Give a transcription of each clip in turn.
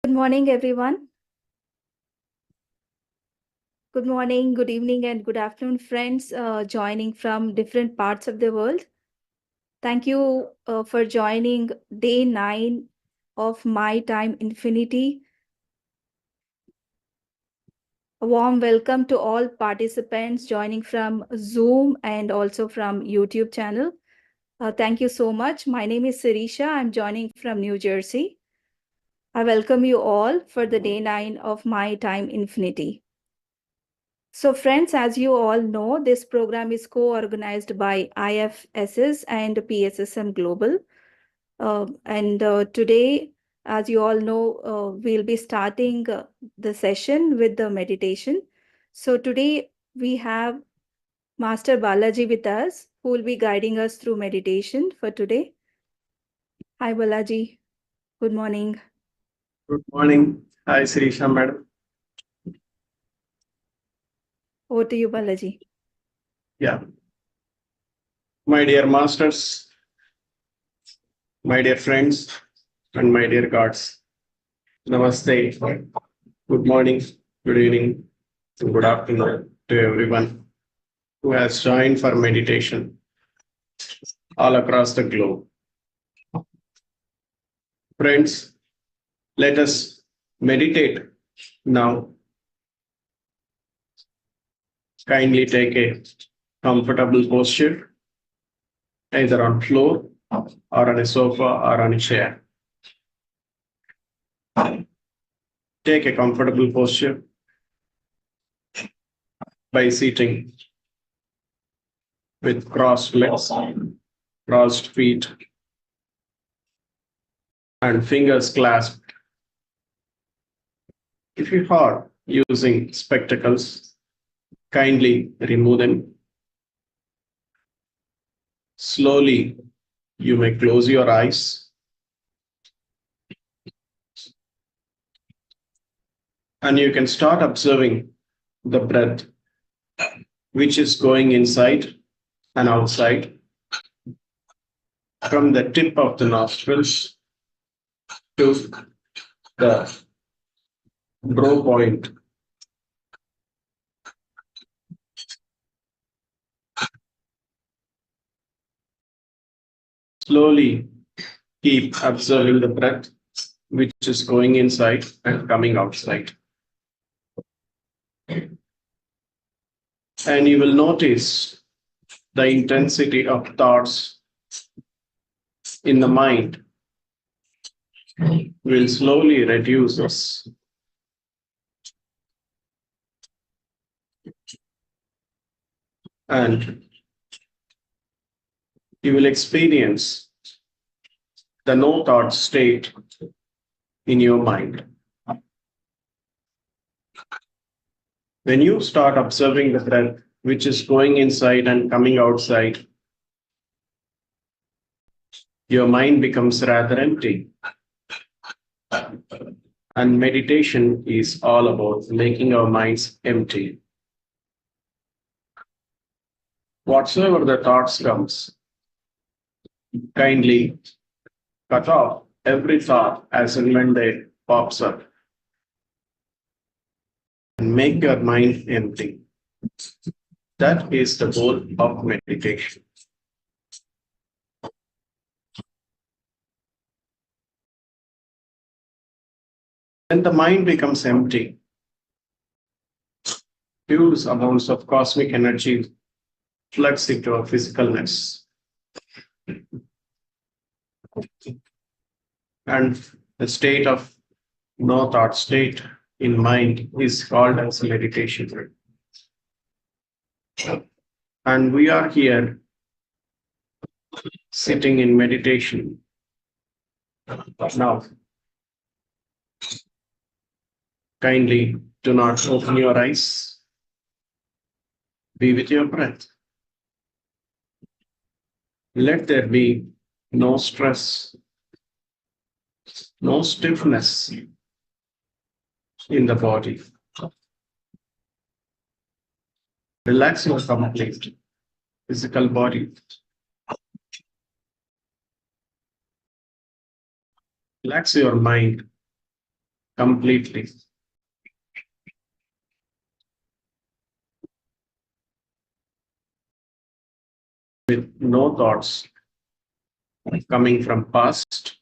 Good morning, everyone. Good morning, good evening, and good afternoon, friends joining from different parts of the world. Thank you for joining day 9 of My Time Infinity. A warm welcome to all participants joining from Zoom and also from YouTube channel. Thank you so much. My name is Sirisha. I'm joining from New Jersey. I welcome you all for the day 9 of My Time Infinity. So friends, as you all know, this program is co-organized by IFSS and PSSM Global. Today, as you all know, we'll be starting the session with the meditation. So today we have Master Balaji with us, who will be guiding us through meditation for today. Hi Balaji, good morning. Good morning. Hi, Sirisha madam. Over to you, Balaji. Yeah. My dear masters, my dear friends, and my dear gods. Namaste. Good morning, good evening, and good afternoon to everyone who has joined for meditation all across the globe. Friends, let us meditate now. Kindly take a comfortable posture, either on floor or on a sofa or on a chair. Take a comfortable posture by sitting with crossed legs, crossed feet, and fingers clasped. If you are using spectacles, kindly remove them. Slowly, you may close your eyes and you can start observing the breath which is going inside and outside from the tip of the nostrils to the brow point. Slowly keep observing the breath which is going inside and coming outside. And you will notice the intensity of thoughts in the mind will slowly reduce us. And you will experience the no thought state in your mind. When you start observing the breath which is going inside and coming outside, your mind becomes rather empty. And meditation is all about making our minds empty. Whatsoever the thoughts comes, kindly cut off every thought as and when they pops up and make your mind empty. That is the goal of meditation. When the mind becomes empty, huge amounts of cosmic energy floods into our physicalness. And the state of no thought state in mind is called as meditation. And we are here sitting in meditation now. Kindly do not open your eyes. Be with your breath. Let there be no stress, no stiffness in the body. Relax your complete physical body. Relax your mind completely. With no thoughts coming from past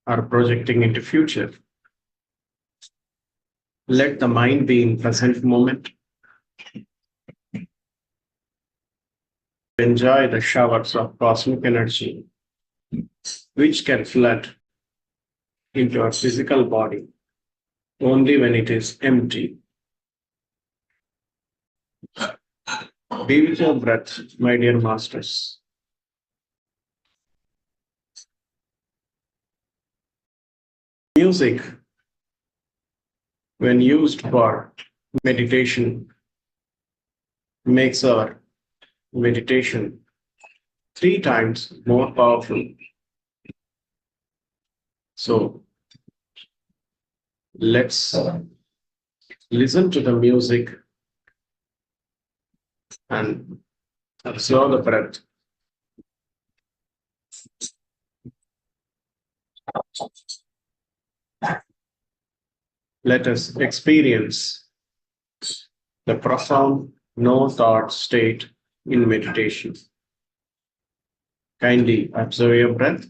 or projecting into future. Let the mind be in present moment. Enjoy the showers of cosmic energy which can flood into our physical body only when it is empty. Be with your breath, my dear masters. Music, when used for meditation, makes our meditation 3 times more powerful. So let's listen to the music and observe the breath. Let us experience the profound no thought state in meditation. Kindly observe your breath.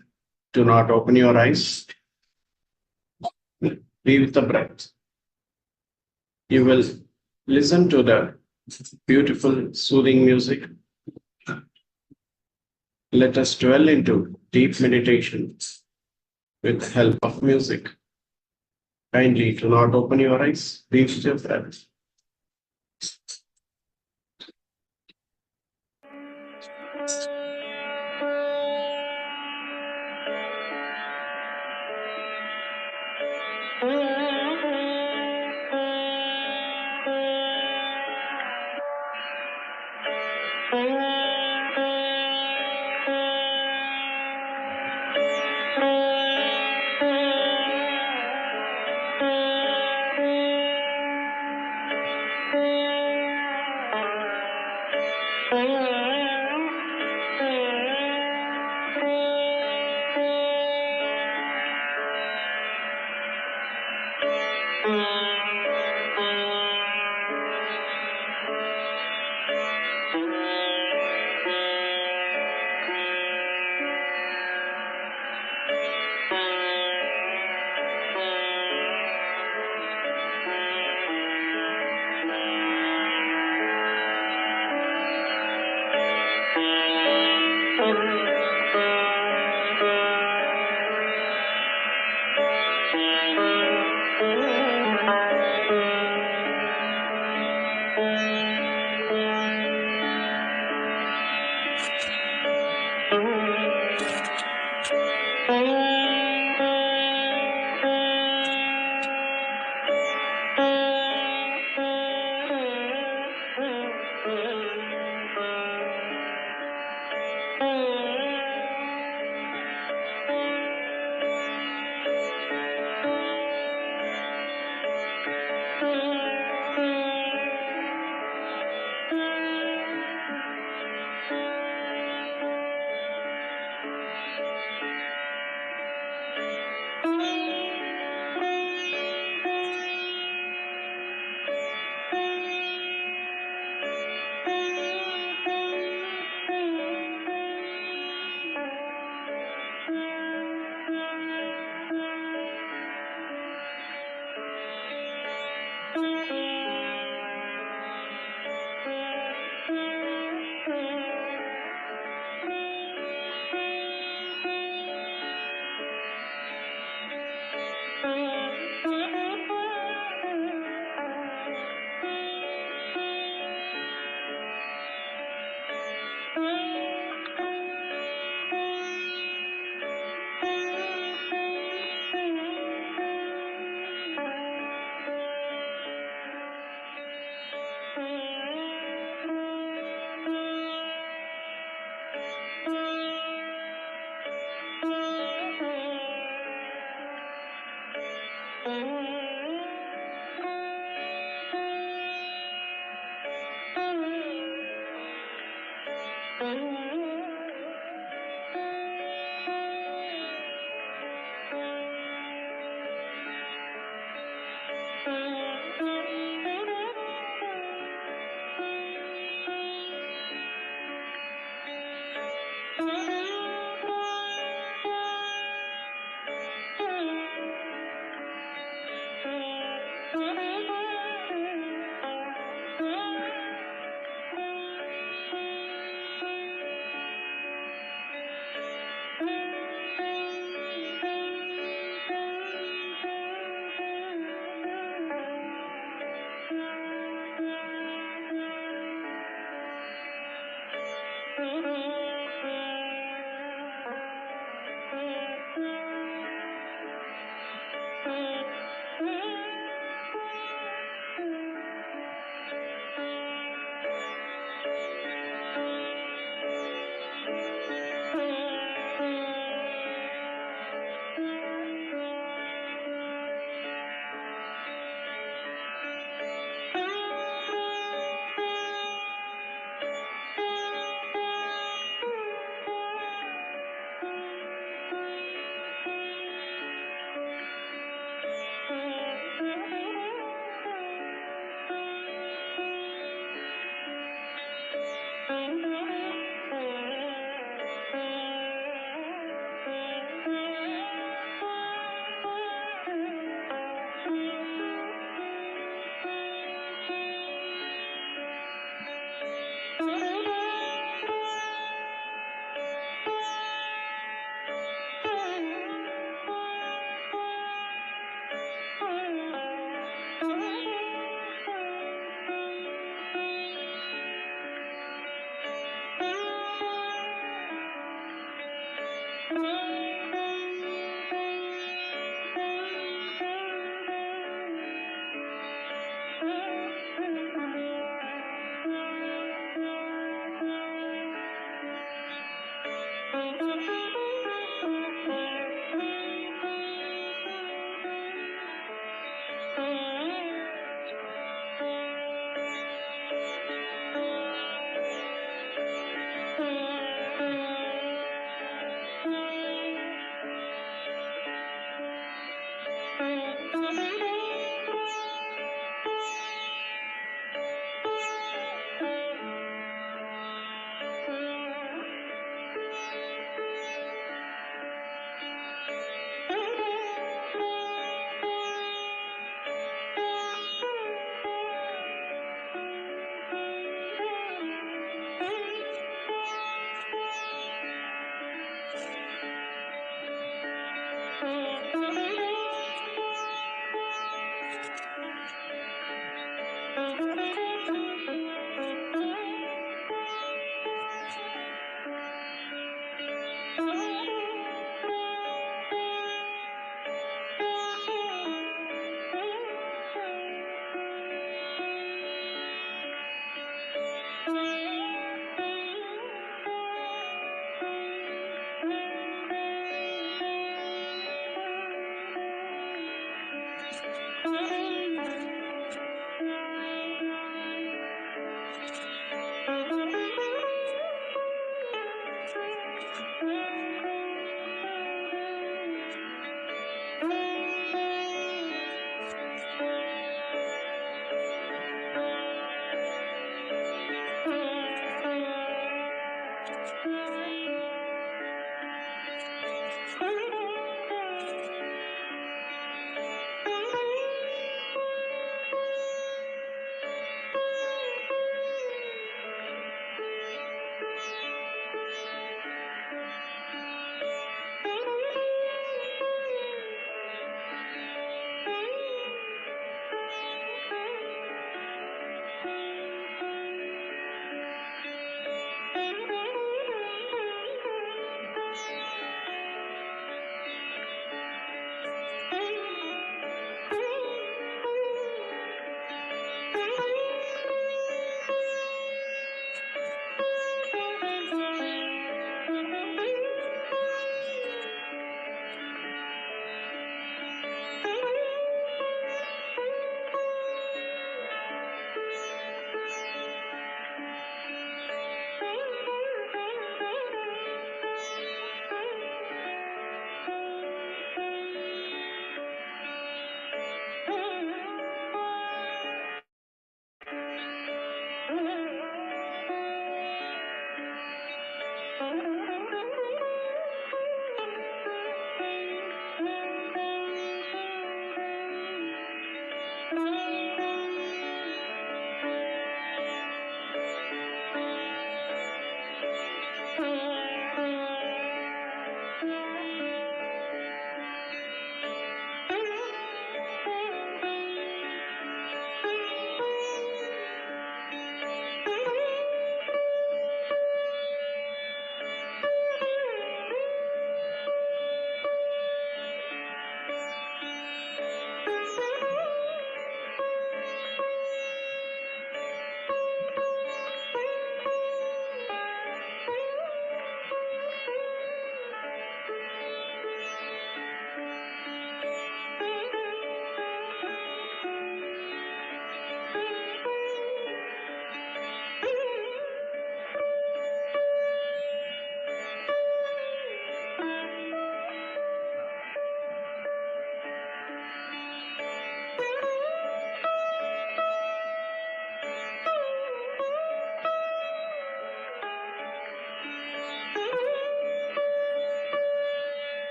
Do not open your eyes. Be with the breath. You will listen to the beautiful, soothing music. Let us dwell into deep meditation with the help of music. Kindly do not open your eyes. Be with your breath.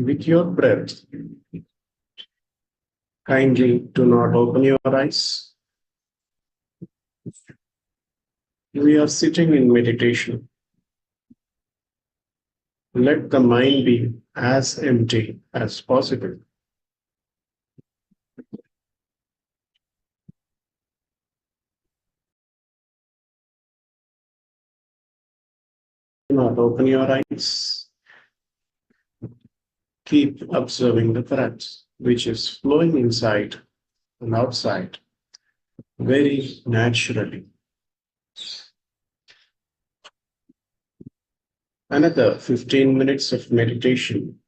with your breath. Kindly do not open your eyes. We are sitting in meditation. Let the mind be as empty as possible. Do not open your eyes. Keep observing the breath, which is flowing inside and outside very naturally. Another 15 minutes of meditation.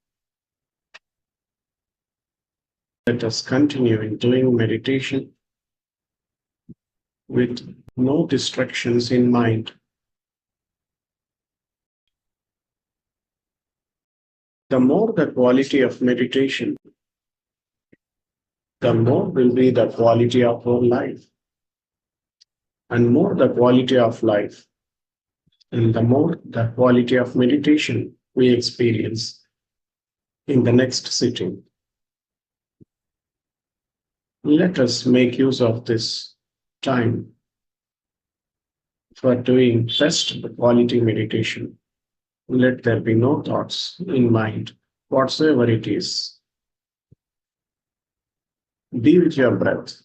Let us continue in doing meditation with no distractions in mind. The more the quality of meditation, the more will be the quality of our life. And more the quality of life, and the more the quality of meditation we experience in the next sitting. Let us make use of this time for doing best quality meditation. Let there be no thoughts in mind, whatsoever it is. Be with your breath.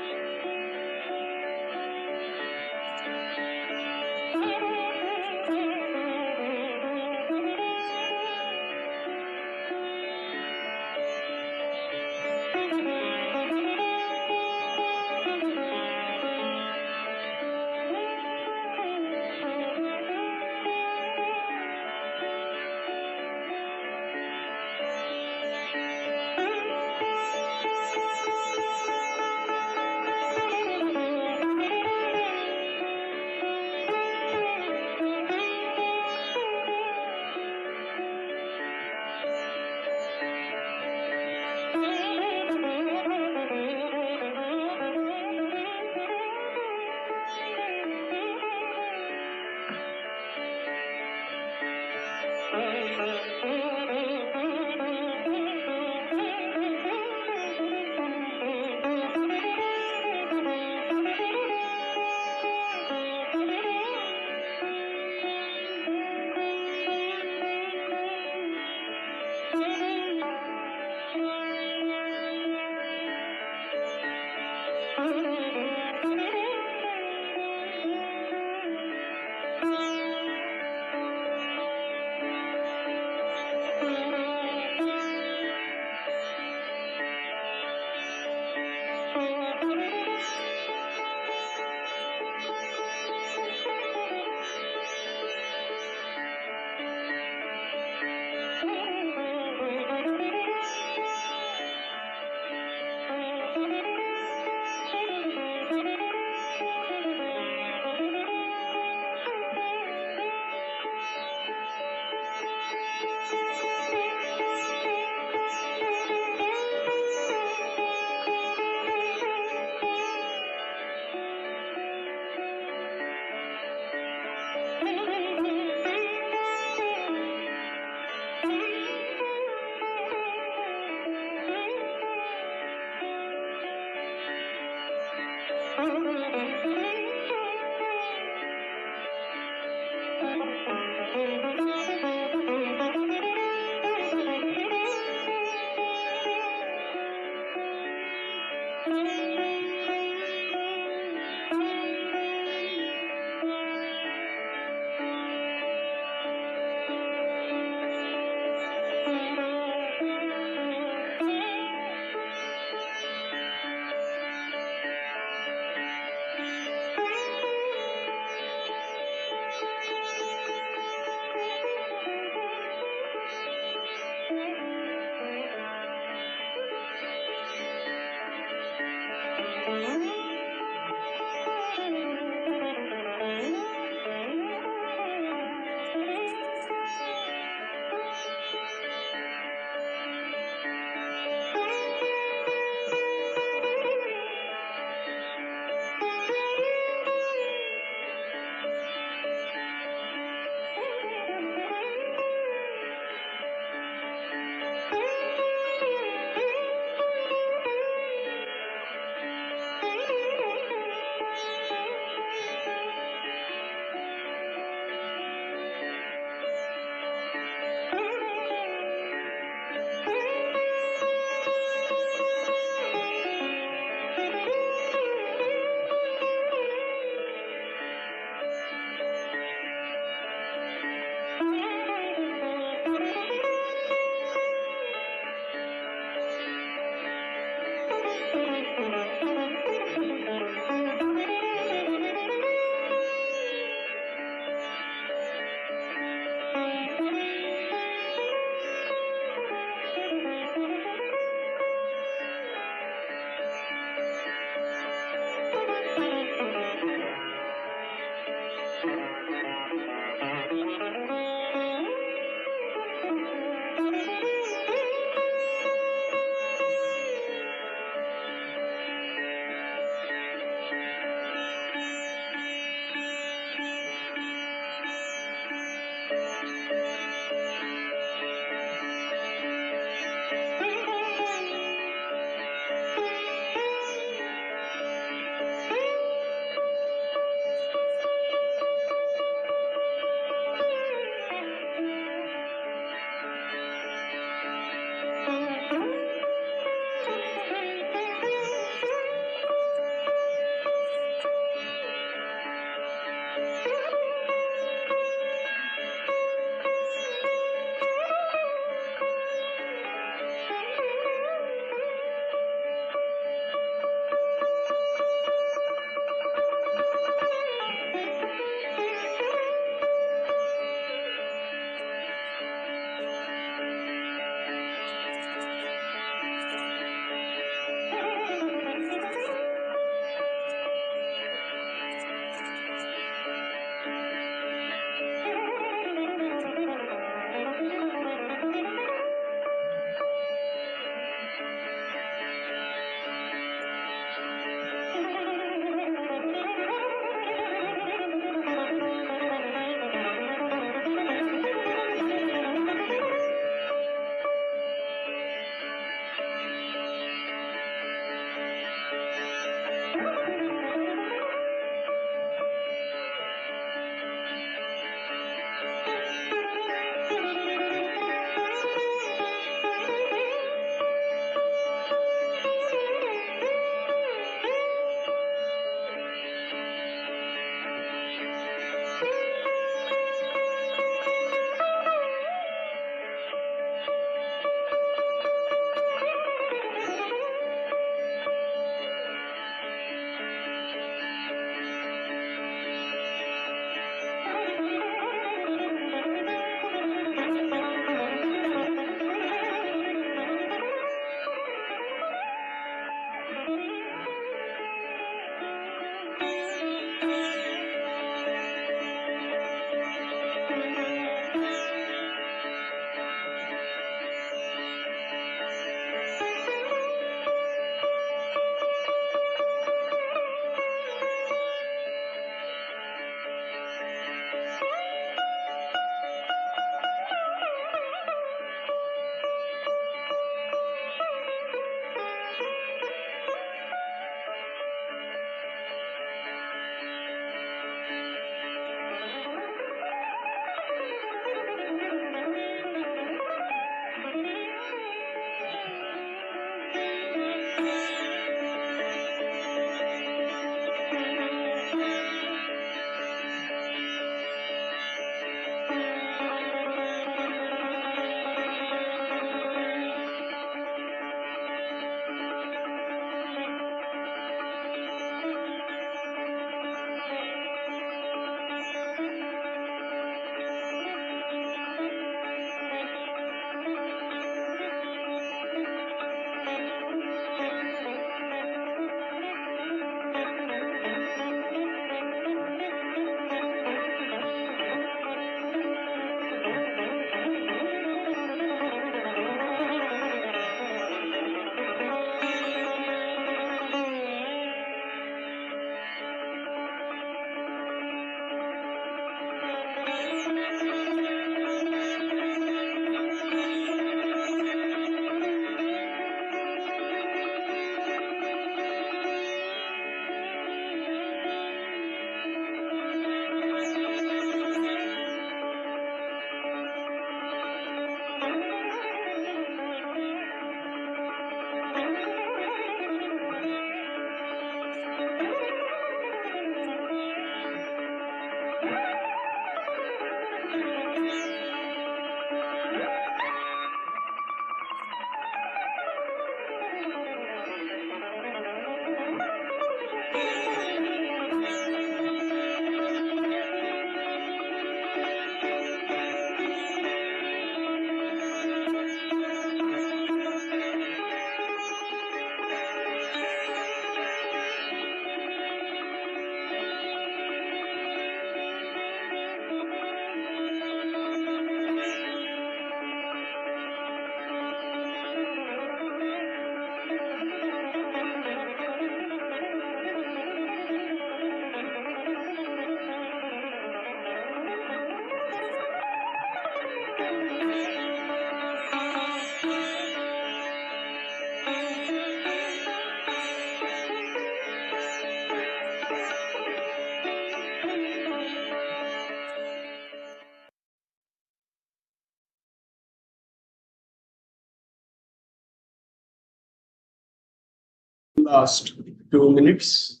Last 2 minutes.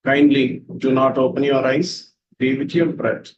Kindly do not open your eyes. Be with your breath.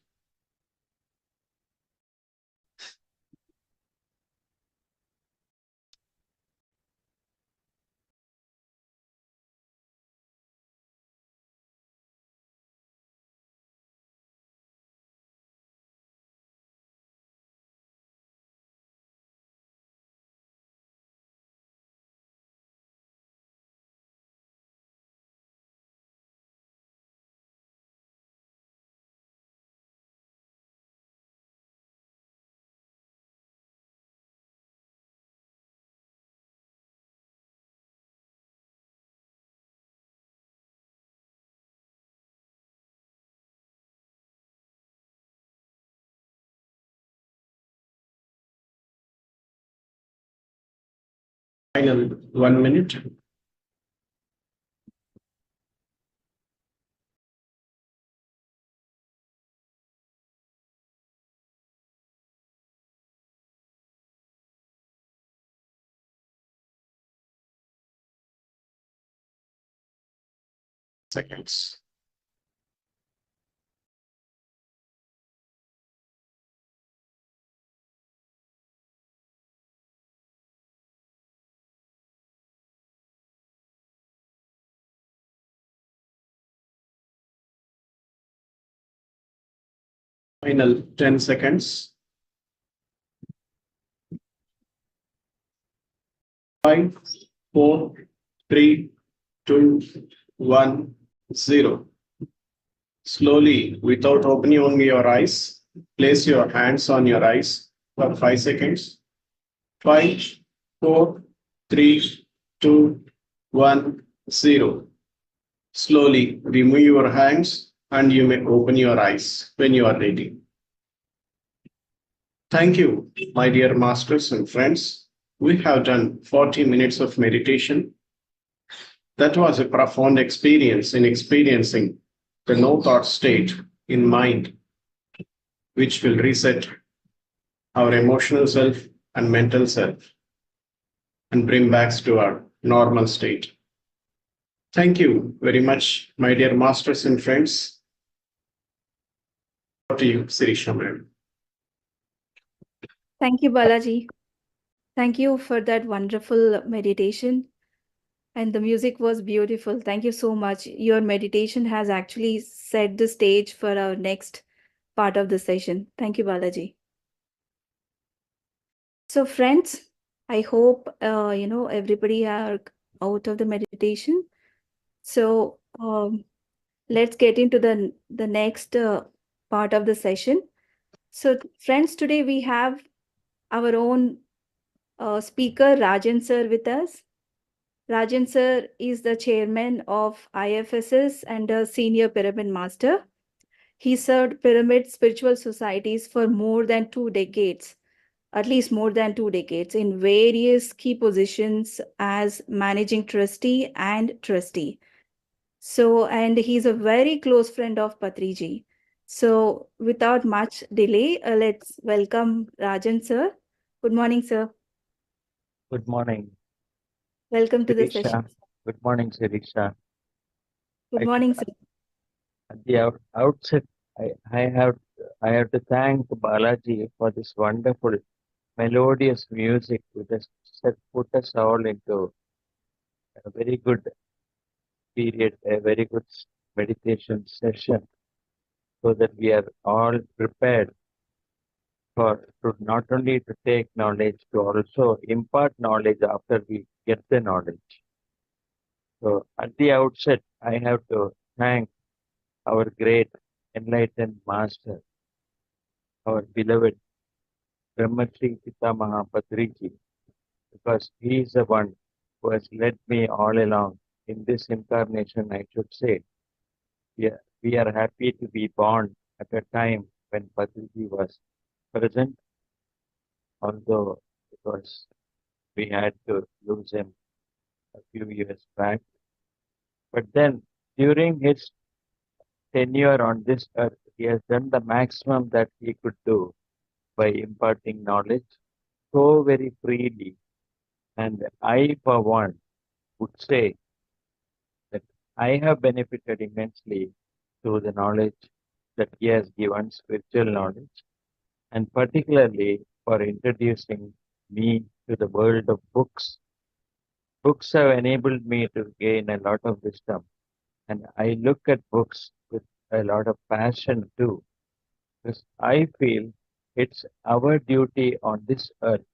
Final 1 minute. Seconds. Final 10 seconds. 5, 4, 3, 2, 1, 0. Slowly, without opening your eyes, place your hands on your eyes for 5 seconds. 5, 4, 3, 2, 1, 0. Slowly remove your hands and you may open your eyes when you are ready. Thank you, my dear masters and friends. We have done 40 minutes of meditation. That was a profound experience in experiencing the no thought state in mind, which will reset our emotional self and mental self and bring back to our normal state. Thank you very much, my dear masters and friends. Over to you, Sirisha ma'am. Thank you, Balaji. Thank you for that wonderful meditation. And the music was beautiful. Thank you so much. Your meditation has actually set the stage for our next part of the session. Thank you, Balaji. So, friends, I hope everybody are out of the meditation. So, let's get into the next part of the session. So, friends, today we have our own speaker, Rajan sir, with us. Rajan sir is the chairman of IFSS and a senior pyramid master. He served pyramid spiritual societies for more than 2 decades, at least more than 2 decades, in various key positions as managing trustee and trustee. So, and he's a very close friend of Patriji. So, without much delay, let's welcome Rajan sir. Good morning, sir. Good morning, Welcome to the session. Sirisha. Good morning, Sirisha. Good morning, sir. At the outset, I have to thank Balaji for this wonderful melodious music which has put us all into a very good period, a very good meditation session, so that we are all prepared for to not only to take knowledge, to also impart knowledge after we get the knowledge. So at the outset, I have to thank our great enlightened master, our beloved Brahmarshi Pitamaha Patriji, because he is the one who has led me all along in this incarnation, I should say. We are happy to be born at a time when Patriji was present, although because we had to lose him a few years back. But then, during his tenure on this earth, he has done the maximum that he could do by imparting knowledge so very freely. And I, for one, would say I have benefited immensely through the knowledge that he has given, spiritual knowledge, and particularly for introducing me to the world of books. Books have enabled me to gain a lot of wisdom, and I look at books with a lot of passion too, because I feel it's our duty on this earth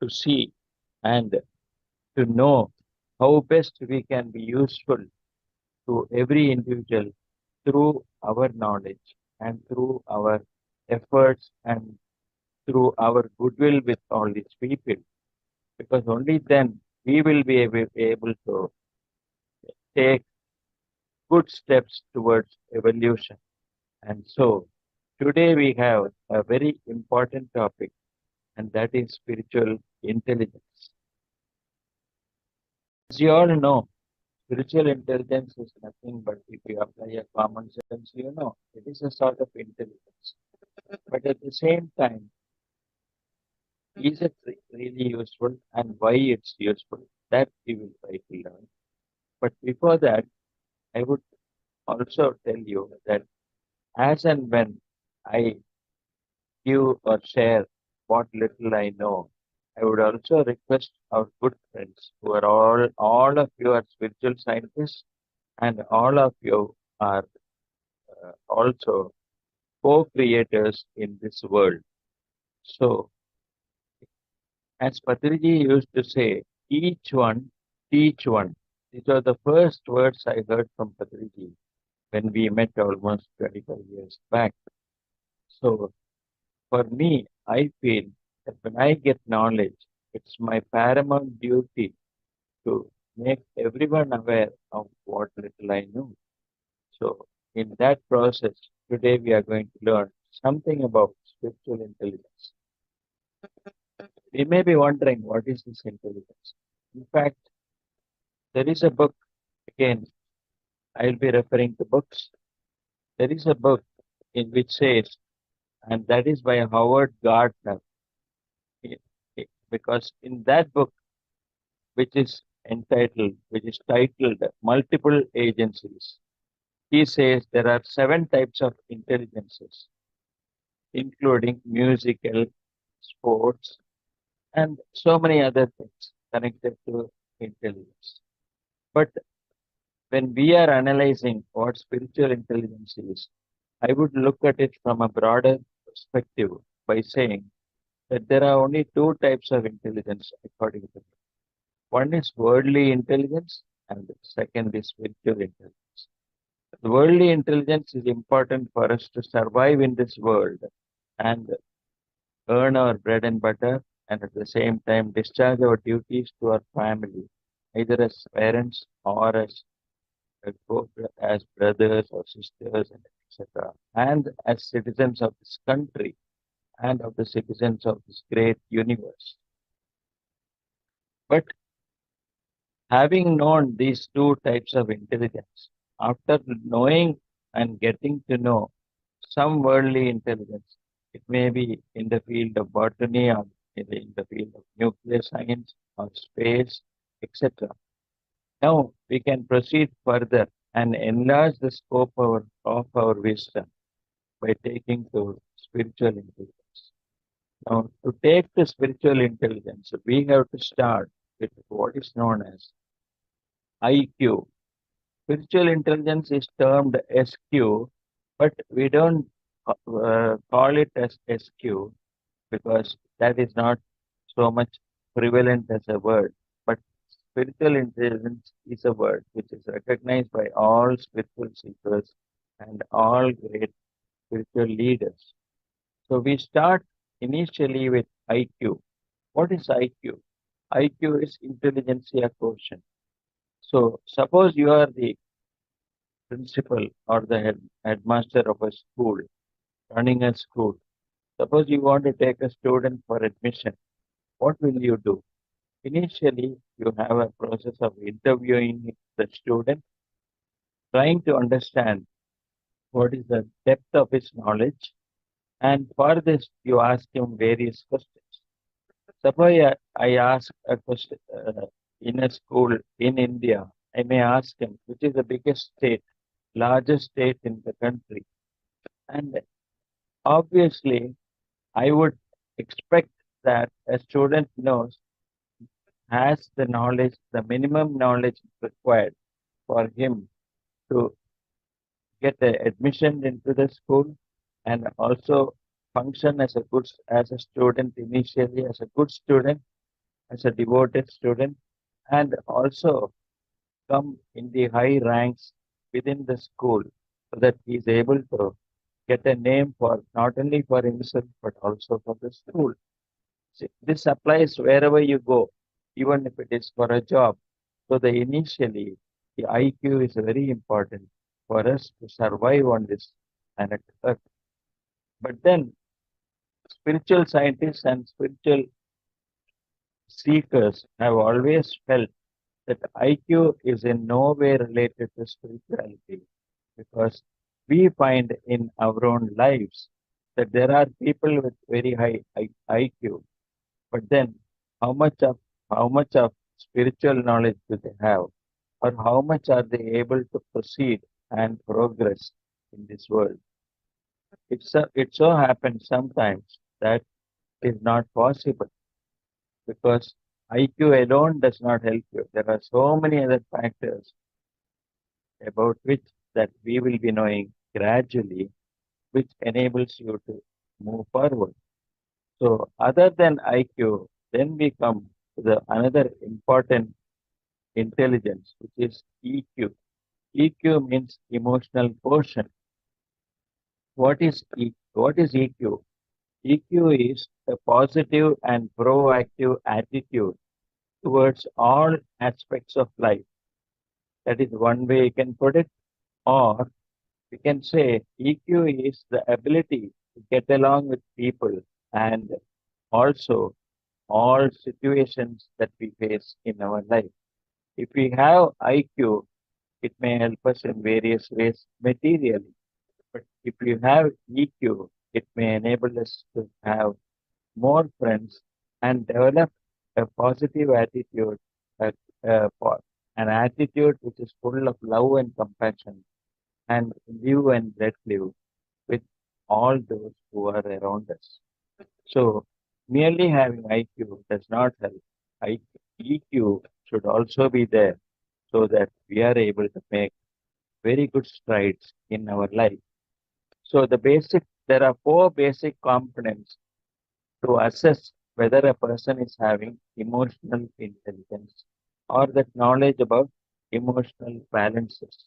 to see and to know how best we can be useful to every individual through our knowledge and through our efforts and through our goodwill with all these people, because only then we will be able to take good steps towards evolution. And so today we have a very important topic, and that is spiritual intelligence. As you all know, spiritual intelligence is nothing but, if you apply a common sense, it is a sort of intelligence. But at the same time, is it really useful and why it's useful? That we will try to learn. But before that, I would also tell you that as and when I give or share what little I know, I would also request our good friends who are all of you are spiritual scientists, and all of you are also co-creators in this world. So, as Patriji used to say, each one teach one. These are the first words I heard from Patriji when we met almost 25 years back. So, for me, I feel that when I get knowledge, it's my paramount duty to make everyone aware of what little I know. So, in that process, today we are going to learn something about spiritual intelligence. We may be wondering, what is this intelligence? In fact, there is a book, again, I'll be referring to books. There is a book in which says, and that is by Howard Gardner, because in that book, which is titled Multiple Agencies, he says there are 7 types of intelligences, including musical, sports, and so many other things connected to intelligence. But when we are analyzing what spiritual intelligence is, I would look at it from a broader perspective by saying that there are only 2 types of intelligence according to me. One is worldly intelligence, and the second is spiritual intelligence. The worldly intelligence is important for us to survive in this world and earn our bread and butter, and at the same time discharge our duties to our family, either as parents or as brothers or sisters, etc., and as citizens of this country and of the citizens of this great universe. But having known these 2 types of intelligence, after knowing and getting to know some worldly intelligence, it may be in the field of botany or in the field of nuclear science or space, etc. Now we can proceed further and enlarge the scope of our wisdom by taking to spiritual intelligence. Now, to take the spiritual intelligence, we have to start with what is known as IQ. Spiritual intelligence is termed SQ, but we don't call it as SQ because that is not so much prevalent as a word. But spiritual intelligence is a word which is recognized by all spiritual seekers and all great spiritual leaders. So we start initially with IQ. What is IQ? IQ is intelligentsia quotient. So suppose you are the principal or the headmaster of a school, running a school. Suppose you want to take a student for admission. What will you do? Initially, you have a process of interviewing the student, trying to understand what is the depth of his knowledge, and for this, you ask him various questions. Suppose I ask a question in a school in India, I may ask him, which is the biggest state, largest state in the country? And obviously, I would expect that a student has the knowledge, the minimum knowledge required for him to get admission into the school and also function as as a student initially, as a good student, as a devoted student, and also come in the high ranks within the school so that he is able to get a name for not only for himself but also for the school. See, this applies wherever you go, even if it is for a job. So initially the IQ is very important for us to survive on this planet Earth. But then spiritual scientists and spiritual seekers have always felt that IQ is in no way related to spirituality because we find in our own lives that there are people with very high IQ, but then how much of how much of spiritual knowledge do they have, or how much are they able to proceed and progress in this world? It so happens sometimes that is not possible because IQ alone does not help you. There are so many other factors about which that we will be knowing gradually, which enables you to move forward. So other than IQ, then we come to the another important intelligence, which is EQ. EQ means emotional quotient. What is EQ? EQ is a positive and proactive attitude towards all aspects of life. That is one way you can put it. Or we can say EQ is the ability to get along with people and also all situations that we face in our life. If we have IQ, it may help us in various ways materially. But if you have EQ, it may enable us to have more friends and develop a positive attitude, uh, for an attitude which is full of love and compassion, and live and let live with all those who are around us. So, merely having IQ does not help. EQ should also be there so that we are able to make very good strides in our life. So, there are four basic components to assess whether a person is having emotional intelligence or that knowledge about emotional balances.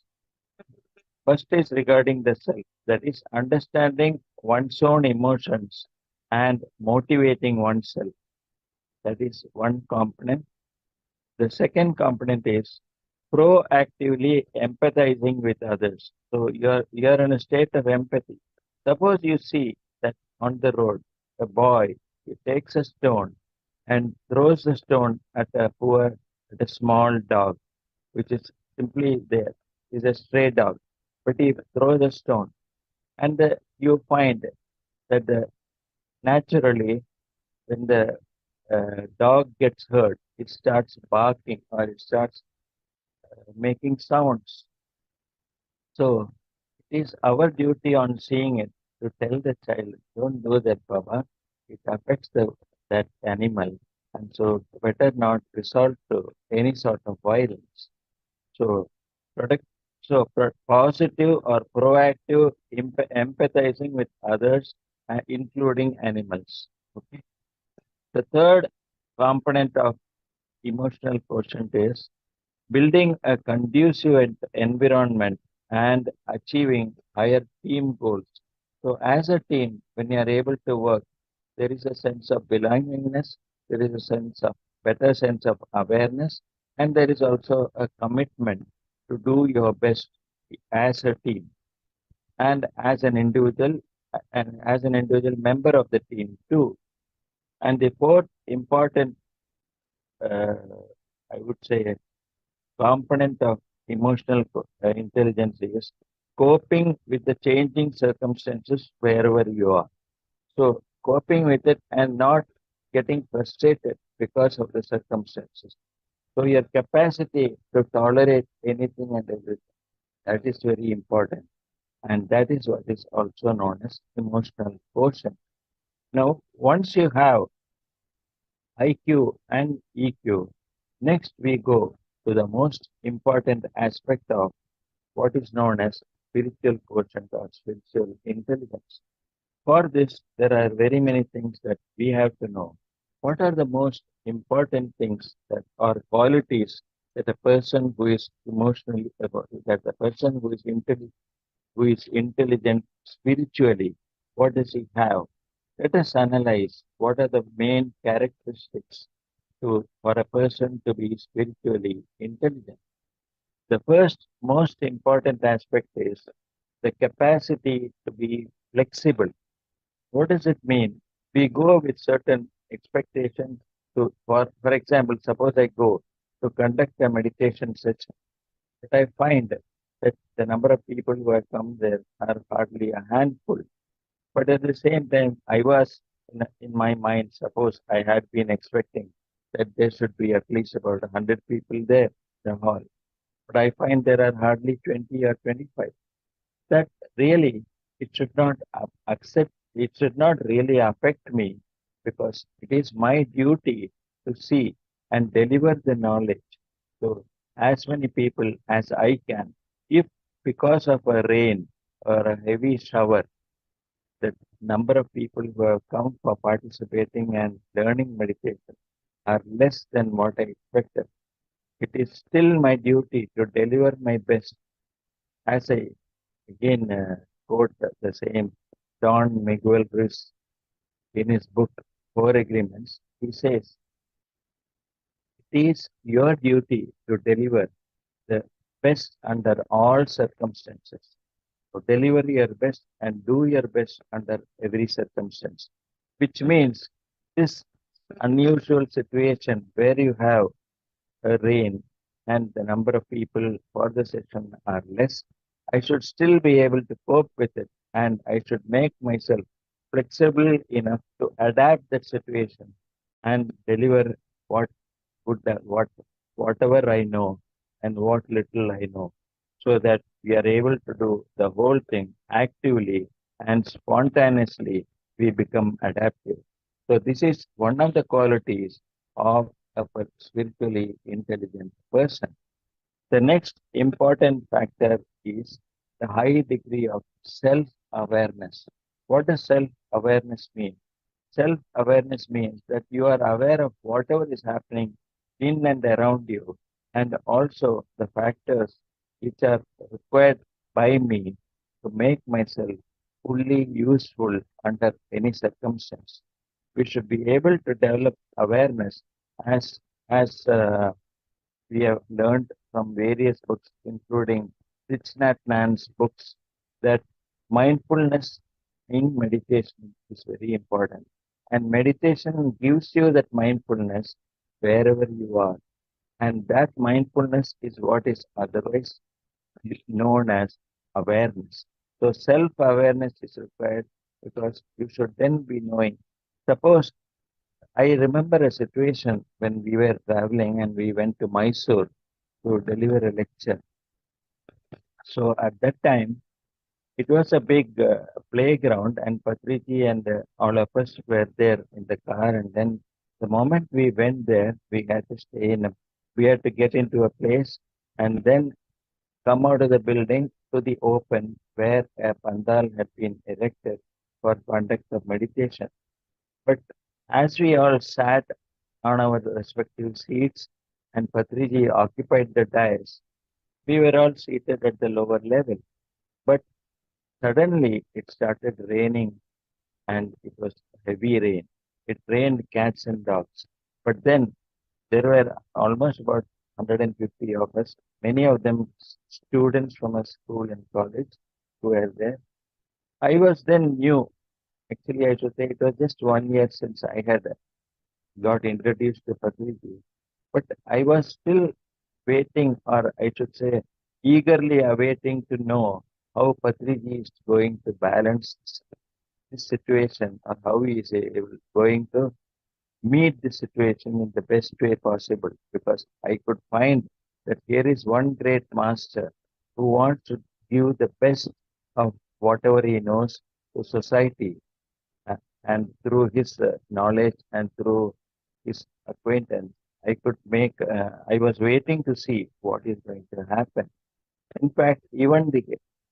First is regarding the self, that is understanding one's own emotions and motivating oneself. That is one component. The second component is proactively empathizing with others. So you're in a state of empathy. Suppose you see that on the road a boy he takes a stone and throws the stone at at a small dog, which is simply there, is a stray dog. But he throws a stone, and you find that naturally when the dog gets hurt, it starts barking or it starts making sounds. So it is our duty on seeing it to tell the child, don't do that, Baba. It affects that animal. And so better not resort to any sort of violence. So product, positive or proactive empathizing with others, including animals. Okay. The third component of emotional quotient is building a conducive environment and achieving higher team goals. So, as a team, when you are able to work, there is a sense of belongingness, there is a better sense of awareness, and there is also a commitment to do your best as a team and as an individual member of the team too. And the fourth important, uh, I would say, component of emotional intelligence is coping with the changing circumstances wherever you are. So, coping with it and not getting frustrated because of the circumstances. So your capacity to tolerate anything and everything, that is very important. And that is what is also known as emotional quotient. Now, once you have IQ and EQ, next we go to the most important aspect of what is known as spiritual quotient or spiritual intelligence. For this, there are very many things that we have to know. What are the most important things that are qualities that a person who is emotionally, that the person who is intelligent spiritually, what does he have? Let us analyze what are the main characteristics for a person to be spiritually intelligent. The first most important aspect is the capacity to be flexible. What does it mean? We go with certain expectations for example, suppose I go to conduct a meditation session, but I find that the number of people who have come there are hardly a handful. But at the same time, I was in my mind, suppose I had been expecting that there should be at least about 100 people there in the hall. But I find there are hardly 20 or 25. That really, it should not it should not really affect me because it is my duty to see and deliver the knowledge to as many people as I can. If because of a rain or a heavy shower, the number of people who have come for participating and learning meditation are less than what I expected, it is still my duty to deliver my best. As I again quote the same Don Miguel Ruiz in his book Four Agreements, he says, it is your duty to deliver the best under all circumstances. So deliver your best and do your best under every circumstance, which means this unusual situation where you have a rain and the number of people for the session are less, I should still be able to cope with it and I should make myself flexible enough to adapt that situation and deliver what whatever I know and what little I know, so that we are able to do the whole thing actively and spontaneously. We become adaptive. So this is one of the qualities of a spiritually intelligent person. The next important factor is the high degree of self-awareness. What does self-awareness mean? Self-awareness means that you are aware of whatever is happening in and around you, and also the factors which are required by me to make myself fully useful under any circumstance. We should be able to develop awareness as as we have learned from various books, including Thich Nhat Hanh's books, that mindfulness in meditation is very important. And meditation gives you that mindfulness wherever you are. And that mindfulness is what is otherwise known as awareness. So self awareness is required because you should then be knowing. Suppose I remember a situation when we were traveling and we went to Mysore to deliver a lecture. So at that time, it was a big playground, and Patriji and all of us were there in the car. And then the moment we went there, we had to we had to get into a place and then come out of the building to the open where a pandal had been erected for conduct of meditation. But as we all sat on our respective seats and Patriji occupied the dais, we were all seated at the lower level. But suddenly it started raining and it was heavy rain. It rained cats and dogs. But then there were almost about 150 of us, many of them students from a school and college who were there. I was then new. Actually, I should say it was just 1 year since I had got introduced to Patriji. But I was still waiting, or I should say, eagerly awaiting to know how Patriji is going to balance this situation or how he is going to meet the situation in the best way possible, because I could find that here is one great master who wants to give the best of whatever he knows to society, and through his knowledge and through his acquaintance, I was waiting to see what is going to happen. In fact, even the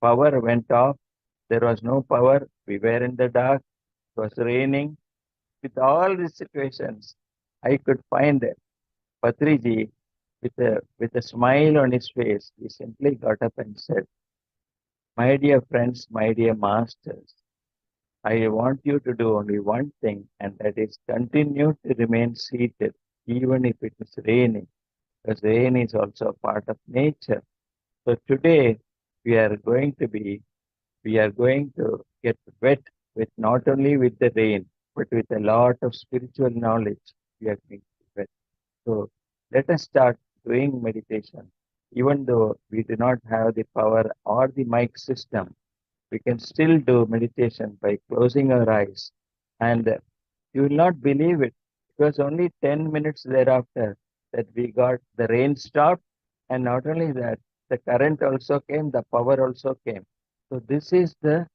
power went off. There was no power. We were in the dark. It was raining. With all these situations, I could find Patriji with a smile on his face. He simply got up and said, "My dear friends, my dear masters, I want you to do only one thing, and that is continue to remain seated, even if it is raining, because rain is also a part of nature. So today we are going to get wet with not only with the rain, but with a lot of spiritual knowledge. We are going to get wet. So let us start doing meditation. Even though we do not have the power or the mic system, we can still do meditation by closing our eyes. And you will not believe it. It was only 10 minutes thereafter that we got the rain stopped. And not only that, the current also came, the power also came. So this is the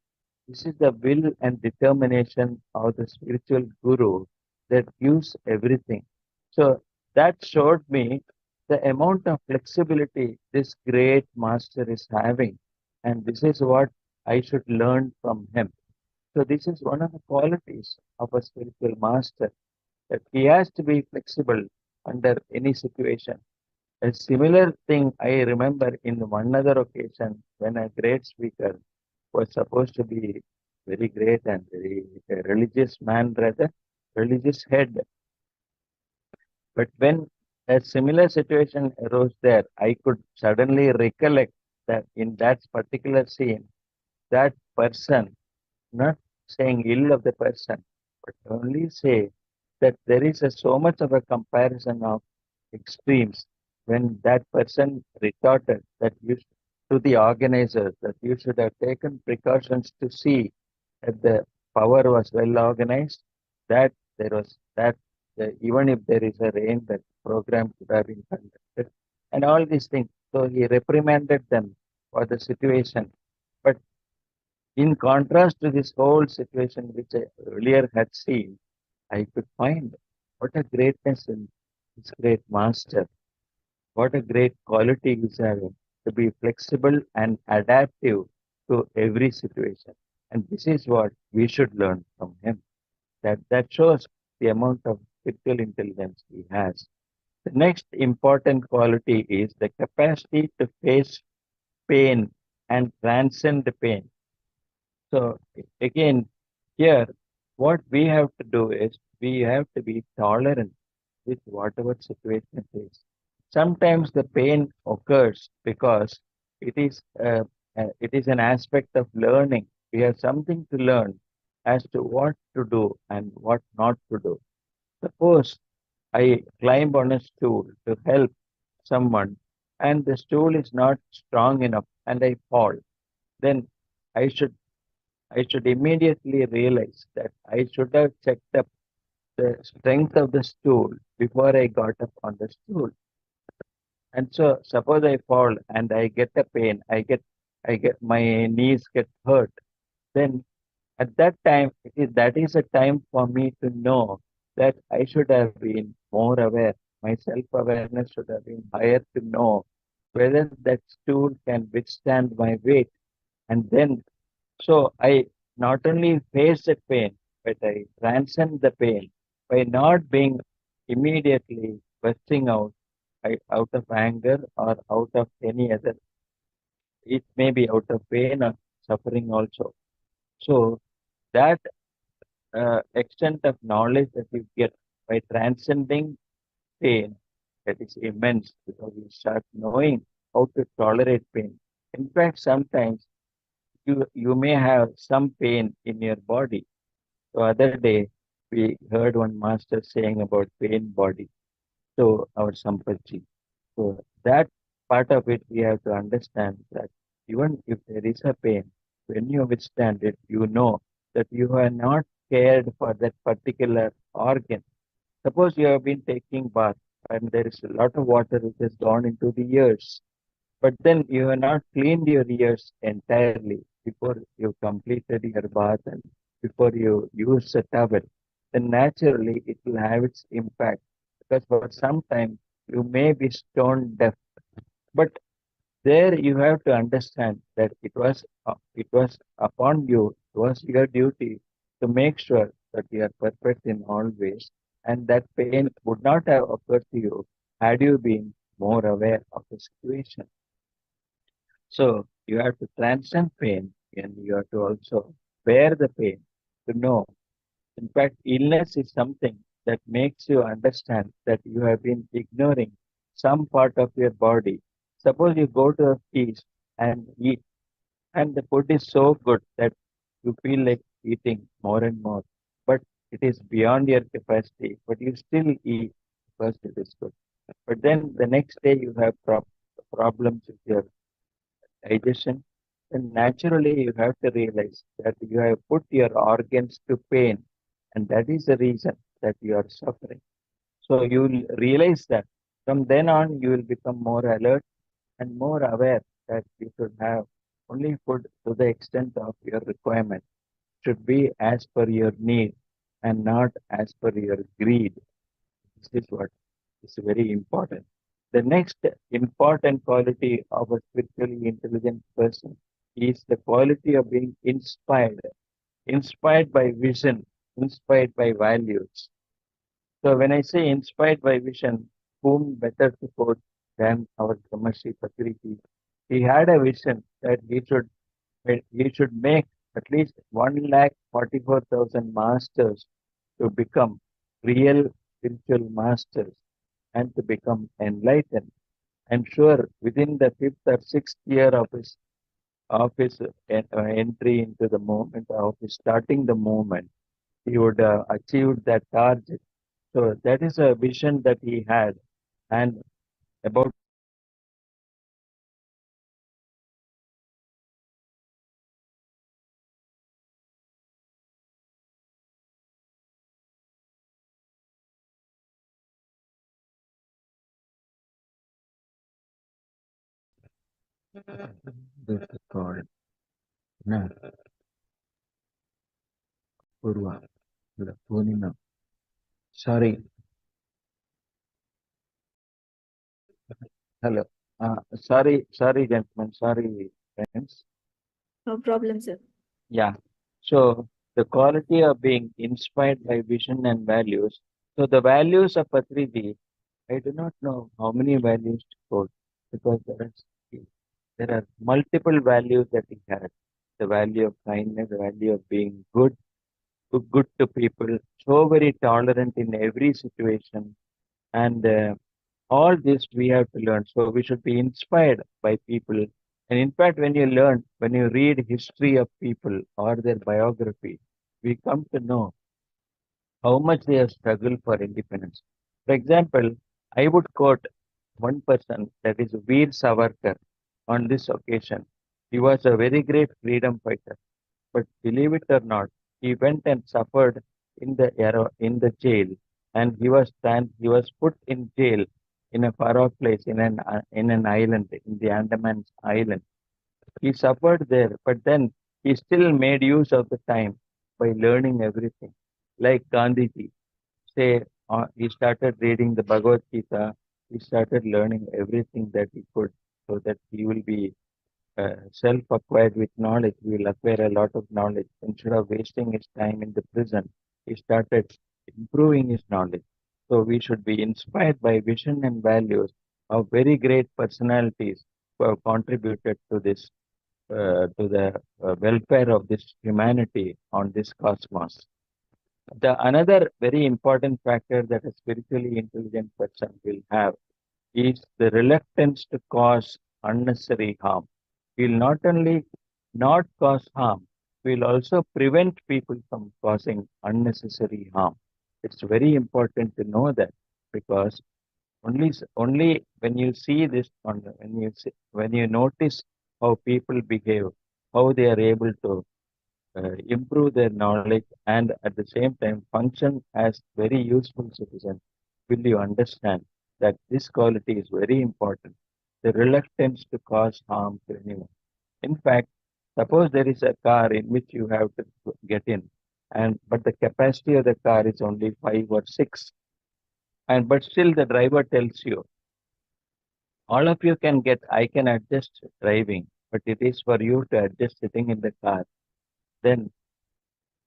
will and determination of the spiritual guru that gives everything. So that showed me the amount of flexibility this great master is having. And this is what I should learn from him. So this is one of the qualities of a spiritual master, that he has to be flexible under any situation. A similar thing I remember in one other occasion when a great speaker was supposed to be very great and very a religious man, rather religious head. But when a similar situation arose there, I could suddenly recollect that in that particular scene, that person, not saying ill of the person, but only say that there is so much of a comparison of extremes when that person retorted that to the organizers that you should have taken precautions to see that the power was well organized, that there was that even if there is a rain, that program could have been conducted, and all these things. So he reprimanded them for the situation. But in contrast to this whole situation which I earlier had seen, I could find what a greatness in this great master, what a great quality he's having to be flexible and adaptive to every situation. And this is what we should learn from him. That shows the amount of spiritual intelligence he has. The next important quality is the capacity to face pain and transcend the pain. So again, here, what we have to do is we have to be tolerant with whatever situation it is. Sometimes the pain occurs because it is it is an aspect of learning. We have something to learn as to what to do and what not to do. Suppose I climb on a stool to help someone, and the stool is not strong enough and I fall, then I should I should immediately realize that I should have checked up the strength of the stool before I got up on the stool. And so suppose I fall and I get a pain, I get my knees get hurt, then at that time that is a time for me to know that I should have been more aware. My self-awareness should have been higher to know whether that stool can withstand my weight. And then so I not only face the pain, but I transcend the pain by not being immediately bursting out of anger or out of any other. It may be out of pain or suffering also. So that extent of knowledge that you get by transcending pain, that is immense, because you start knowing how to tolerate pain. In fact, sometimes you may have some pain in your body. So other day we heard one master saying about pain body. So our Sampathi. So that part of it we have to understand that even if there is a pain, when you withstand it, you know that you are not cared for that particular organ. Suppose you have been taking bath and there is a lot of water which has gone into the ears, but then you have not cleaned your ears entirely before you completed your bath and before you use a towel, then naturally it will have its impact because for some time you may be stone deaf. But there you have to understand that it was upon you, it was your duty to make sure that you are perfect in all ways, and that pain would not have occurred to you had you been more aware of the situation. So you have to transcend pain and you have to also bear the pain to know. In fact, illness is something that makes you understand that you have been ignoring some part of your body. Suppose you go to a feast and eat, and the food is so good that you feel like eating more and more, but it is beyond your capacity, but you still eat because it is good. But then the next day you have problems with your digestion, then naturally you have to realize that you have put your organs to pain, and that is the reason that you are suffering. So you will realize that from then on you will become more alert and more aware that you should have only food to the extent of your requirement, should be as per your need and not as per your greed. This is what is very important. The next important quality of a spiritually intelligent person is the quality of being inspired by vision, inspired by values. So when I say inspired by vision, whom better to quote than our Brahmarshi Patriji? He had a vision that he should make at least 1,44,000 masters to become real spiritual masters and to become enlightened. I'm sure within the fifth or sixth year of his entry into the movement, of his starting the movement, he would achieve that target. So that is a vision that he had, and about this is called na Purva, the Purnima. Sorry, hello. Sorry, gentlemen. Sorry, friends. No problem, sir. Yeah. So the quality of being inspired by vision and values. So the values of Patriji, I do not know how many values to quote because there are multiple values that he had. The value of kindness, the value of being good to people, so very tolerant in every situation, and all this we have to learn. So we should be inspired by people. And in fact, when you read history of people or their biography, we come to know how much they have struggled for independence. For example, I would quote one person, that is Veer Savarkar, on this occasion. He was a very great freedom fighter, but believe it or not, he went and suffered in the jail, and he was put in jail in a far off place in an island in the Andaman Island. He suffered there, but then he still made use of the time by learning everything. Like Gandhiji, say he started reading the Bhagavad Gita, he started learning everything that he could, so that he will be self-acquired with knowledge. He will acquire a lot of knowledge. Instead of wasting his time in the prison, he started improving his knowledge. So we should be inspired by vision and values of very great personalities who have contributed to the welfare of this humanity on this cosmos. The another very important factor that a spiritually intelligent person will have is the reluctance to cause unnecessary harm. We will not only not cause harm, we will also prevent people from causing unnecessary harm. It's very important to know that because only when you see this, when you notice how people behave, how they are able to improve their knowledge and at the same time function as very useful citizens. Will you understand that this quality is very important? The reluctance to cause harm to anyone. In fact, suppose there is a car in which you have to get in, and but the capacity of the car is only 5 or 6, and but still the driver tells you, all of you can get, I can adjust driving, but it is for you to adjust sitting in the car. Then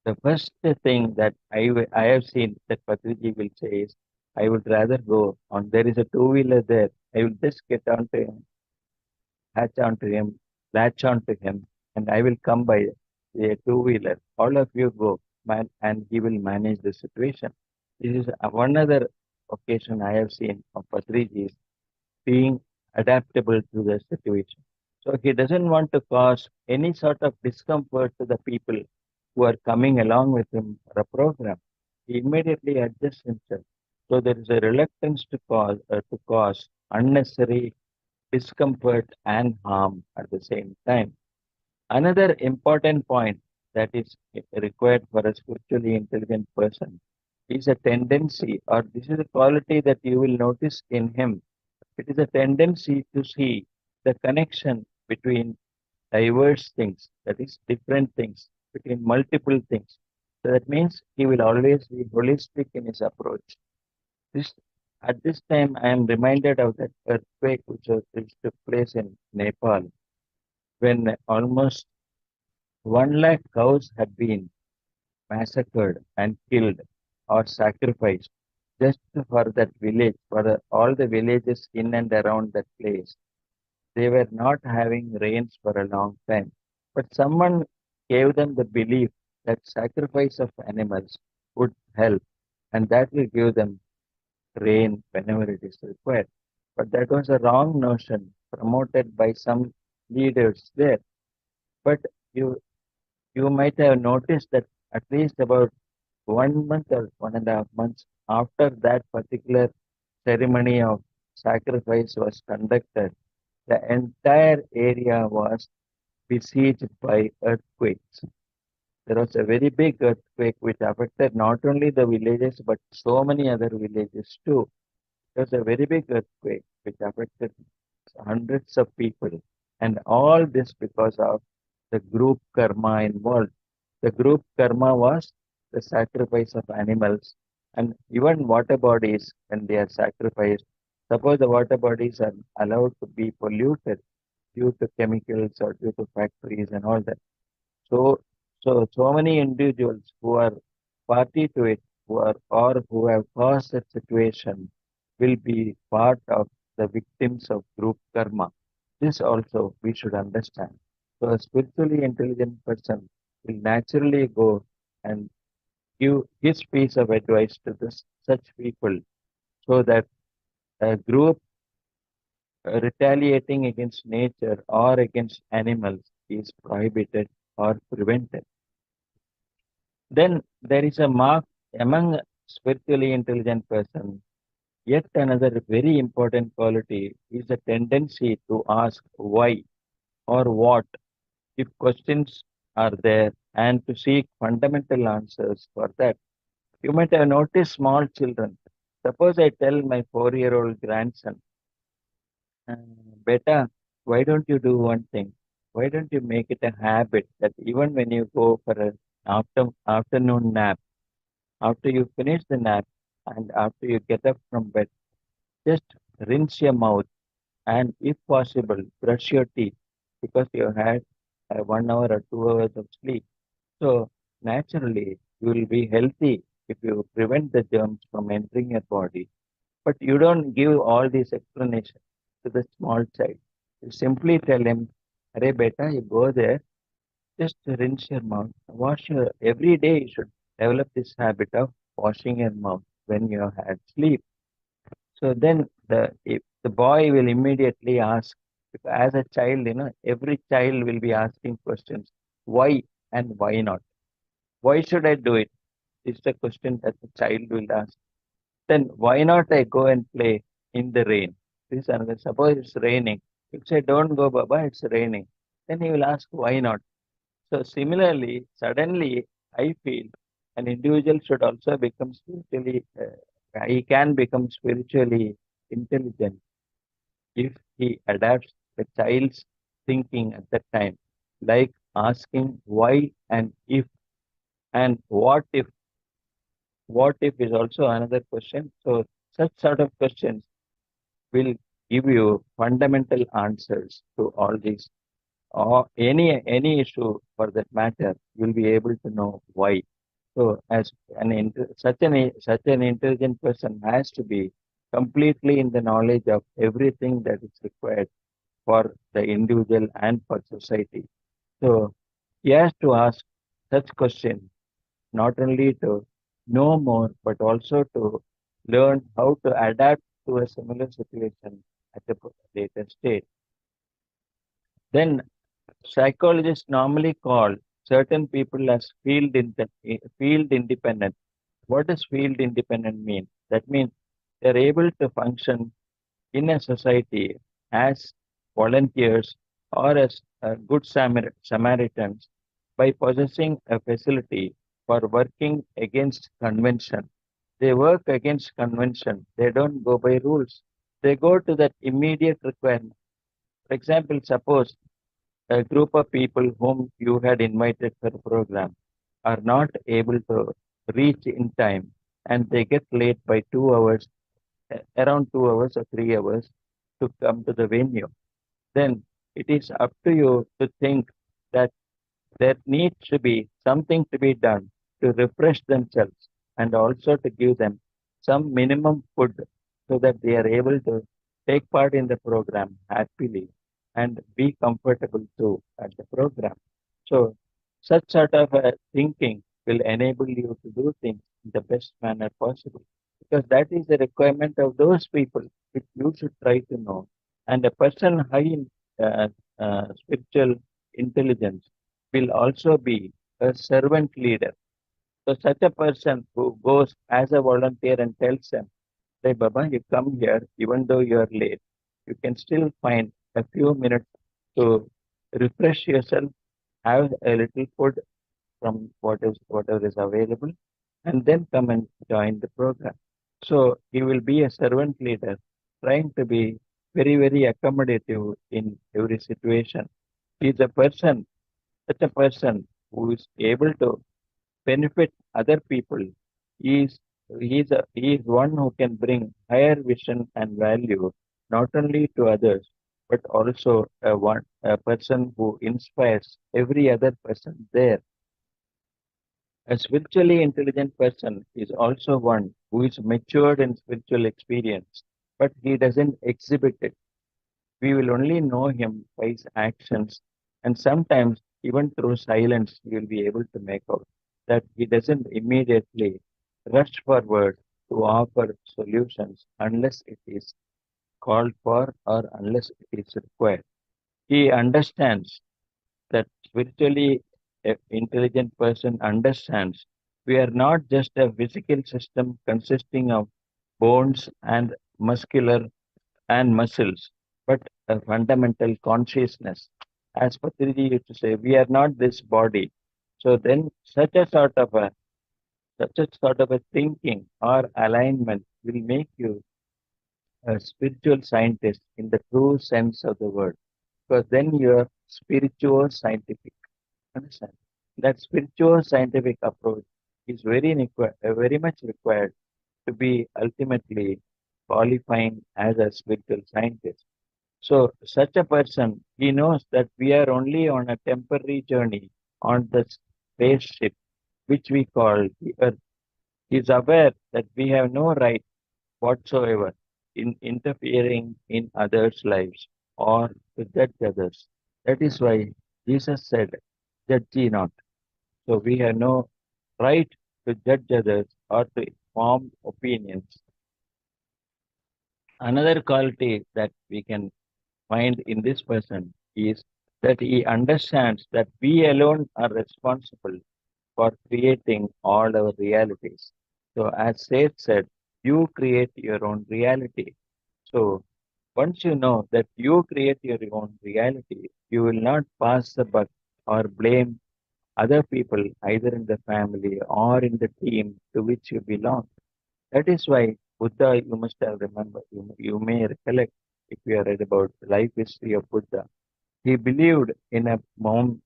the first thing that I have seen that Patriji will say is, I would rather go on. There is a two-wheeler there. I will just get onto him, hatch onto him, latch onto him, and I will come by a two-wheeler. All of you go, man, and he will manage the situation. This is one other occasion I have seen of Patriji being adaptable to the situation. So he doesn't want to cause any sort of discomfort to the people who are coming along with him for a program. He immediately adjusts himself. So there is a reluctance to cause unnecessary discomfort and harm at the same time. Another important point that is required for a spiritually intelligent person is a tendency, or this is a quality that you will notice in him. It is a tendency to see the connection between diverse things, that is, different things, between multiple things. So that means he will always be holistic in his approach. This at this time, I am reminded of that earthquake which took place in Nepal, when almost 1 lakh cows had been massacred and killed or sacrificed just for that village, for all the villages in and around that place. They were not having rains for a long time. But someone gave them the belief that sacrifice of animals would help and that will give them rain whenever it is required. But that was a wrong notion promoted by some leaders there. But you you might have noticed that at least about 1 month or 1.5 months after that particular ceremony of sacrifice was conducted, the entire area was besieged by earthquakes. There was a very big earthquake which affected not only the villages but so many other villages too. There was a very big earthquake which affected hundreds of people, and all this because of the group karma involved. The group karma was the sacrifice of animals, and even water bodies, when they are sacrificed, suppose the water bodies are allowed to be polluted due to chemicals or due to factories and all that. So, so many individuals who are party to it, who are or who have caused that situation, will be part of the victims of group karma. This also we should understand. So, a spiritually intelligent person will naturally go and give his piece of advice to such people, so that a group retaliating against nature or against animals is prohibited or prevented. Then there is a mark among spiritually intelligent person. Yet another very important quality is a tendency to ask why or what if questions are there, and to seek fundamental answers for that. You might have noticed small children. Suppose I tell my 4-year-old grandson, uh, Beta, why don't you do one thing? Why don't you make it a habit that even when you go for an afternoon nap, after you finish the nap and after you get up from bed, just rinse your mouth and, if possible, brush your teeth because you had 1 hour or 2 hours of sleep. So, naturally, you will be healthy if you prevent the germs from entering your body. But you don't give all these explanations to the small child. You simply tell him, Arey beta, you go there, just rinse your mouth. Wash your every day you should develop this habit of washing your mouth when you have had sleep. So then if the boy will immediately ask, as a child, every child will be asking questions, why and why not? Why should I do it? Is the question that the child will ask. Then why not I go and play in the rain? This is another. Suppose it's raining. If say don't go, Baba, it's raining. Then he will ask why not. So similarly, suddenly I feel an individual should also become spiritually, he can become spiritually intelligent if he adapts the child's thinking at that time, like asking why and if and what if is also another question. So such sort of questions will give you fundamental answers to all these or any issue for that matter. You'll be able to know why. So as such an intelligent person has to be completely in the knowledge of everything that is required for the individual and for society. So he has to ask such questions not only to know more, but also to learn how to adapt to a similar situation at a later stage. Then psychologists normally call certain people as field independent. What does field independent mean? That means they're able to function in a society as volunteers or as good Samaritans by possessing a facility for working against convention. They work against convention. They don't go by rules. They go to that immediate requirement. For example, suppose a group of people whom you had invited for a program are not able to reach in time and they get late by 2 hours, around 2 hours or 3 hours to come to the venue. Then it is up to you to think that there needs to be something to be done to refresh themselves and also to give them some minimum food so that they are able to take part in the program happily and be comfortable too at the program. So, such sort of thinking will enable you to do things in the best manner possible because that is the requirement of those people which you should try to know. And a person high in spiritual intelligence will also be a servant leader. So such a person who goes as a volunteer and tells them, "Hey Baba, you come here even though you are late. You can still find a few minutes to refresh yourself, have a little food from whatever is available, and then come and join the program." So he will be a servant leader, trying to be very accommodative in every situation. He is a person, such a person who is able to benefit other people. He is he is one who can bring higher vision and value not only to others but also a person who inspires every other person there. A spiritually intelligent person is also one who is matured in spiritual experience, but he doesn't exhibit it. We will only know him by his actions, and sometimes even through silence, we will be able to make out that he doesn't immediately rush forward to offer solutions unless it is called for or unless it is required. He understands that spiritually intelligent person understands we are not just a physical system consisting of bones and muscular and muscles, but a fundamental consciousness. As Patriji used to say, we are not this body. So then such a sort of a thinking or alignment will make you a spiritual scientist in the true sense of the word. Because then you're spiritual scientific. Understand? That spiritual scientific approach is very much required to be ultimately qualifying as a spiritual scientist. So, such a person, he knows that we are only on a temporary journey on the spaceship, which we call the Earth. He is aware that we have no right whatsoever in interfering in others' lives or to judge others. That is why Jesus said, "Judge ye not." So, we have no right to judge others or to form opinions. Another quality that we can find in this person is that he understands that we alone are responsible for creating all our realities. So, as Seth said, you create your own reality. So, once you know that you create your own reality, you will not pass the buck or blame other people, either in the family or in the team to which you belong. That is why Buddha, you must have remembered, you may recollect if you have read about the life history of Buddha. He believed in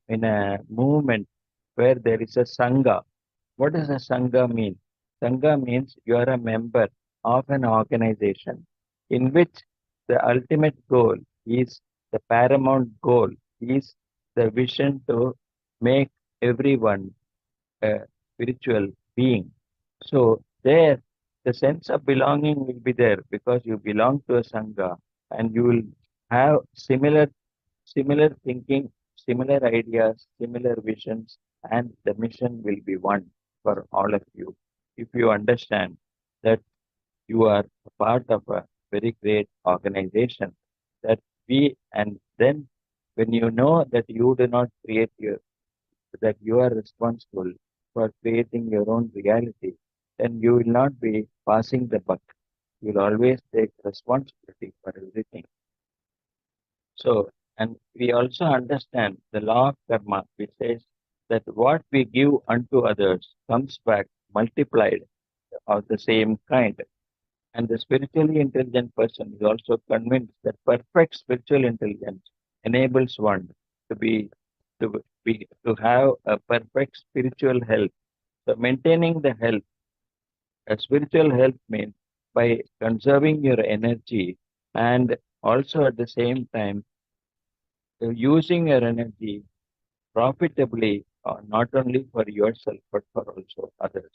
in a movement where there is a sangha. What does a sangha mean? Sangha means you are a member of an organization in which the ultimate goal is the paramount goal is the vision to make everyone a spiritual being. So there, the sense of belonging will be there because you belong to a sangha and you will have similar thinking, similar ideas, similar visions, and the mission will be one for all of you. If you understand that you are a part of a very great organization, that and then when you know that you do not create that you are responsible for creating your own reality, then you will not be passing the buck. You will always take responsibility for everything. So, and we also understand the law of karma, which says that what we give unto others comes back multiplied of the same kind. And the spiritually intelligent person is also convinced that perfect spiritual intelligence enables one to be to have a perfect spiritual health. So maintaining the health, a spiritual health means by conserving your energy and also at the same time using your energy profitably, not only for yourself but for also others.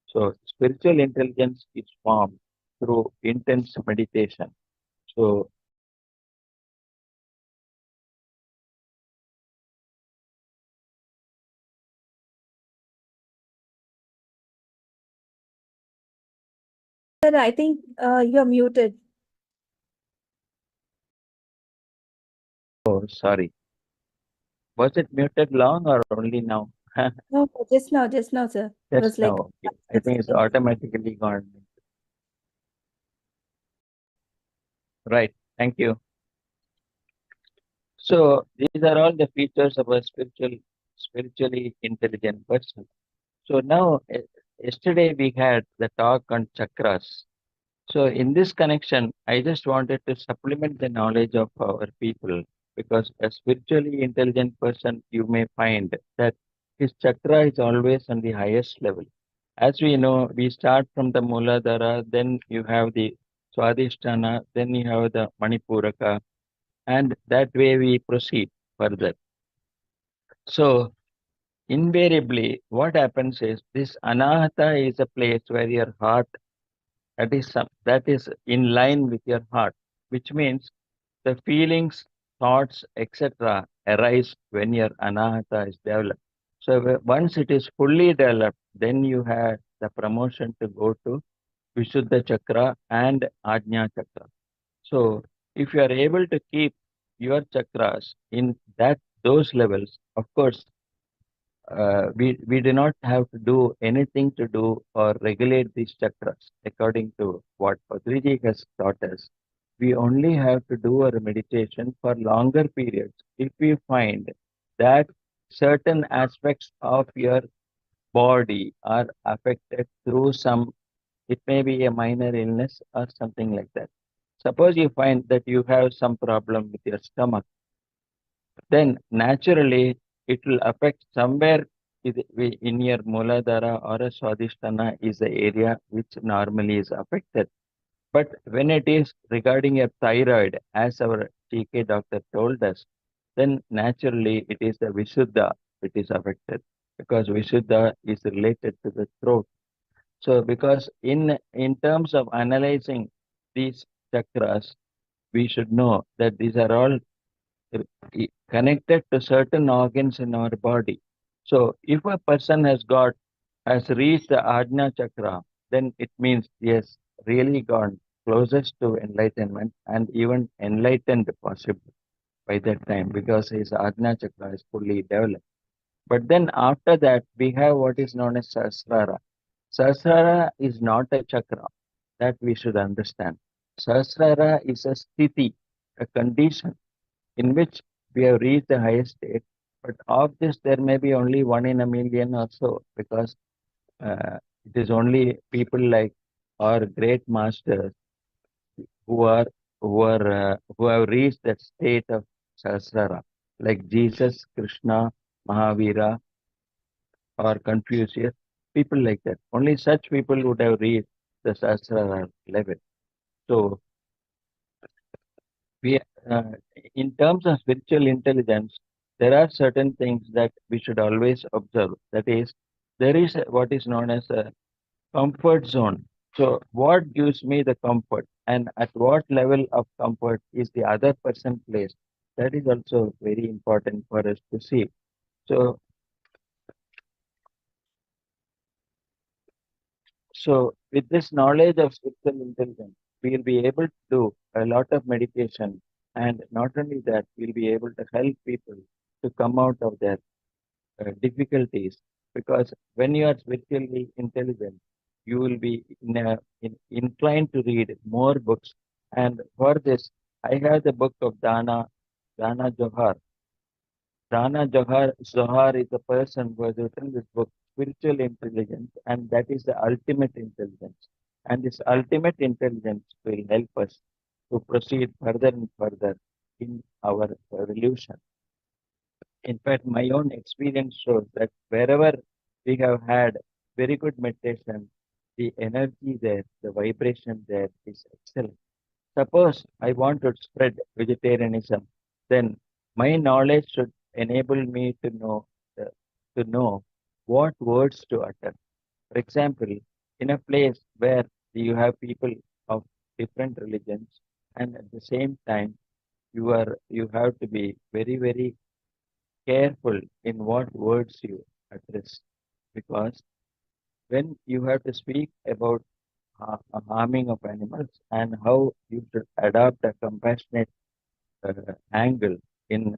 So spiritual intelligence is formed through intense meditation. So Sir, I think you're muted. oh, sorry. Was it muted long or only now? No, just now, sir. It Just was like now. Okay. I 6 think it's seconds. automatically gone. Right. Thank you. So these are all the features of a spiritually intelligent person. So now, yesterday we had the talk on chakras. So in this connection, I just wanted to supplement the knowledge of our people because a spiritually intelligent person, you may find that his chakra is always on the highest level. As we know, we start from the Muladhara, then you have the Swadhisthana, then you have the Manipuraka, and that way we proceed further. So invariably, what happens is this Anahata is a place where your heart that is in line with your heart, which means the feelings, thoughts, etc. arise when your Anahata is developed. So once it is fully developed, then you have the promotion to go to Vishuddha Chakra and Ajna Chakra. So if you are able to keep your chakras in those levels, of course, we do not have to do anything to do or regulate these chakras according to what Patriji has taught us. We only have to do our meditation for longer periods if we find that certain aspects of your body are affected through it may be a minor illness or something like that. Suppose you find that you have some problem with your stomach, then naturally it will affect somewhere in your Muladhara or a Swadhisthana is the area which normally is affected. But when it is regarding your thyroid, as our TK doctor told us, then naturally it is the Vishuddha which is affected because Vishuddha is related to the throat. So because in terms of analyzing these chakras, we should know that these are all connected to certain organs in our body. So if a person has reached the Ajna chakra, then it means he has really gone closest to enlightenment and even enlightened possible by that time because his Ajna chakra is fully developed. But then after that, we have what is known as Sahasrara. Sahasrara is not a chakra, that we should understand. Sahasrara is a sthiti, a condition in which we have reached the highest state But of this, there may be only 1 in a million or so, because it is only people like our great masters who have reached that state of Sahasrara, like Jesus, Krishna, Mahavira, or Confucius, people like that. Only such people would have reached the Sahasrara level. So we, uh, in terms of spiritual intelligence, there are certain things that we should always observe. That is, there is what is known as a comfort zone. So, what gives me the comfort, and at what level of comfort is the other person placed? That is also very important for us to see. So, with this knowledge of spiritual intelligence, we will be able to do a lot of meditation, and not only that, we'll be able to help people to come out of their difficulties, because when you are spiritually intelligent, you will be inclined to read more books. And for this, I have the book of Dana Johar. Dana Johar is a person who has written this book, Spiritual Intelligence, and that is the ultimate intelligence. And this ultimate intelligence will help us to proceed further and further in our evolution. In fact, my own experience shows that wherever we have had very good meditation, the energy there, the vibration there is excellent. Suppose I want to spread vegetarianism, then my knowledge should enable me uh, to know what words to utter. For example, in a place where you have people of different religions, and at the same time you have to be very careful in what words you address, because when you have to speak about harming of animals and how you should adopt a compassionate angle in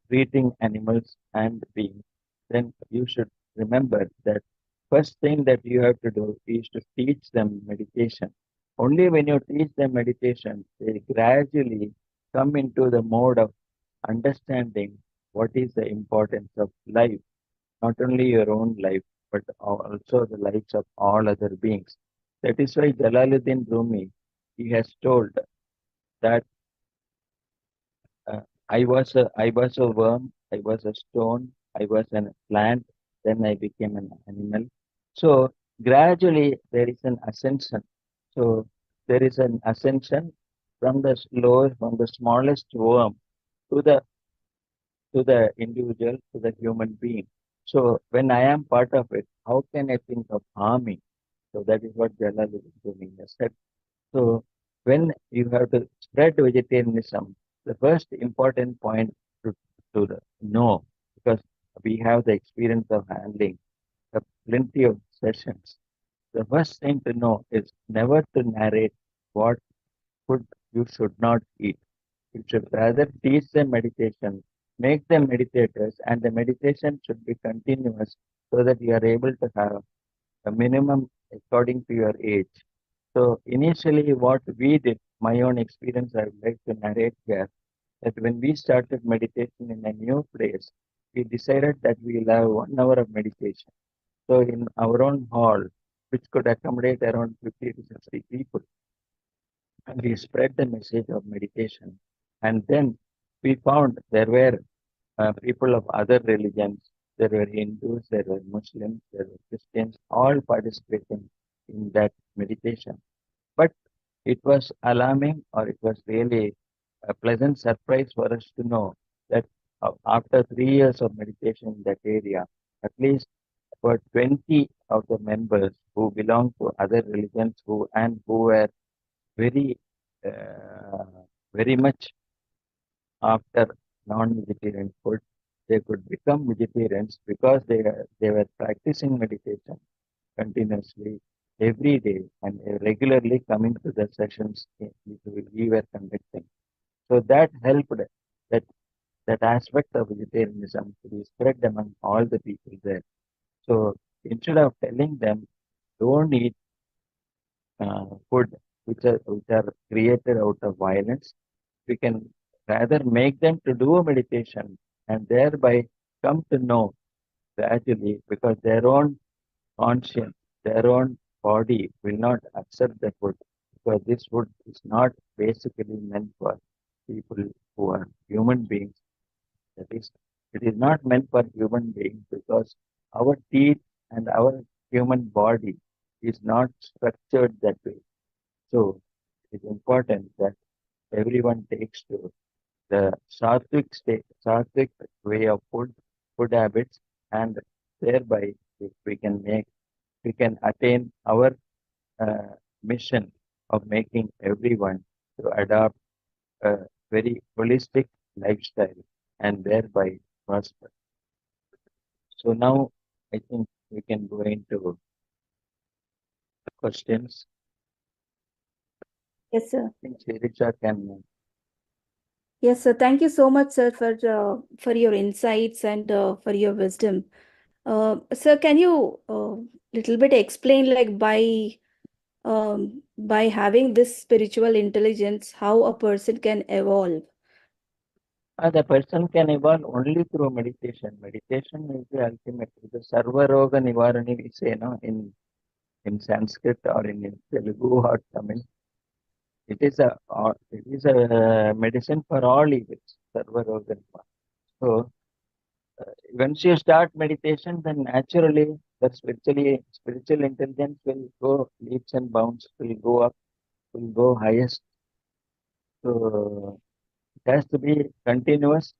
treating animals and beings, then you should remember that first thing that you have to do is to teach them meditation. Only when you teach them meditation, they gradually come into the mode of understanding what is the importance of life, not only your own life, but also the lives of all other beings. That is why Jalaluddin Rumi, he has told that I was a worm, I was a stone, I was a plant, then I became an animal. So gradually there is an ascension. So there is an ascension from the from the smallest worm to the individual, to the human being. So when I am part of it, how can I think of harming? So that is what Jalaluddin Rumi has said. So when you have to spread vegetarianism, the first important point know, because we have the experience of handling plenty of sessions. The first thing to know is never to narrate what food you should not eat. You should rather teach them meditation, make them meditators, and the meditation should be continuous so that you are able to have a minimum according to your age. So initially what we did, my own experience I would like to narrate here, that when we started meditation in a new place, we decided that we will have 1 hour of meditation. So in our own hall, which could accommodate around 50 to 60 people, and we spread the message of meditation. And then we found there were people of other religions, there were Hindus, there were Muslims, there were Christians, all participating in that meditation. But it was alarming, or it was really a pleasant surprise for us to know that after 3 years of meditation in that area, at least about 20 of the members who belong to other religions who were very uh, very much after non-vegetarian food, they could become vegetarians because they were practicing meditation continuously every day and regularly coming to the sessions we were conducting. So that helped that that aspect of vegetarianism to be spread among all the people there. So instead of telling them don't eat food which are created out of violence, we can rather make them to do a meditation and thereby come to know gradually, because their own conscience, their own body will not accept the food, because this food is not basically meant for people who are human beings. That is, it is not meant for human beings because our teeth and our human body is not structured that way. So it is important that everyone takes to the sattvic state, sattvic way of food habits, and thereby if we can attain our mission of making everyone to adopt a very holistic lifestyle and thereby prosper. So now I think we can go into questions. Yes, sir. I think Shirisha can. Yes, sir. Thank you so much, sir, for your insights and for your wisdom. Sir, can you little bit explain, like, by having this spiritual intelligence, how a person can evolve? The person can evolve only through meditation. Meditation is the ultimate. The Sarva Roga Nivarani, we say, no, in Sanskrit or in Telugu or Tamil. It is a medicine for all evils. Sarva Roga Nivarani. So once you start meditation, then naturally the spiritual intelligence will go leaps and bounds, will go up, will go highest. So it has to be continuous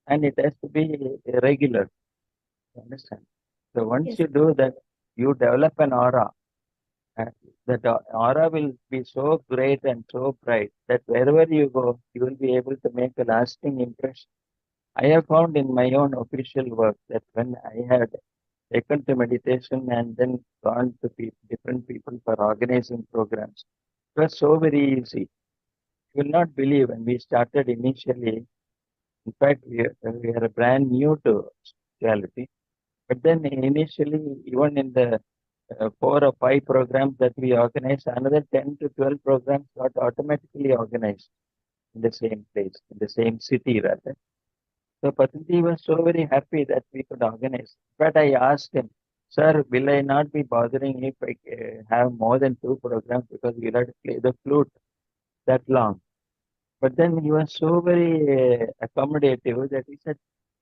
and it has to be regular. You understand? So once Yes. you do that, you develop an aura. And that aura will be so great and so bright that wherever you go, you will be able to make a lasting impression. I have found in my own official work that when I had taken to meditation and then gone to different people for organizing programs, it was so very easy. You will not believe when we started initially. In fact, we are brand new to spirituality. But then initially, even in the 4 or 5 programs that we organized, another 10 to 12 programs got automatically organized in the same place, in the same city rather. So Patriji was so very happy that we could organize. But I asked him, sir, will I not be bothering if I have more than 2 programs because we'll have to play the flute that long? But then he was so very accommodative that he said,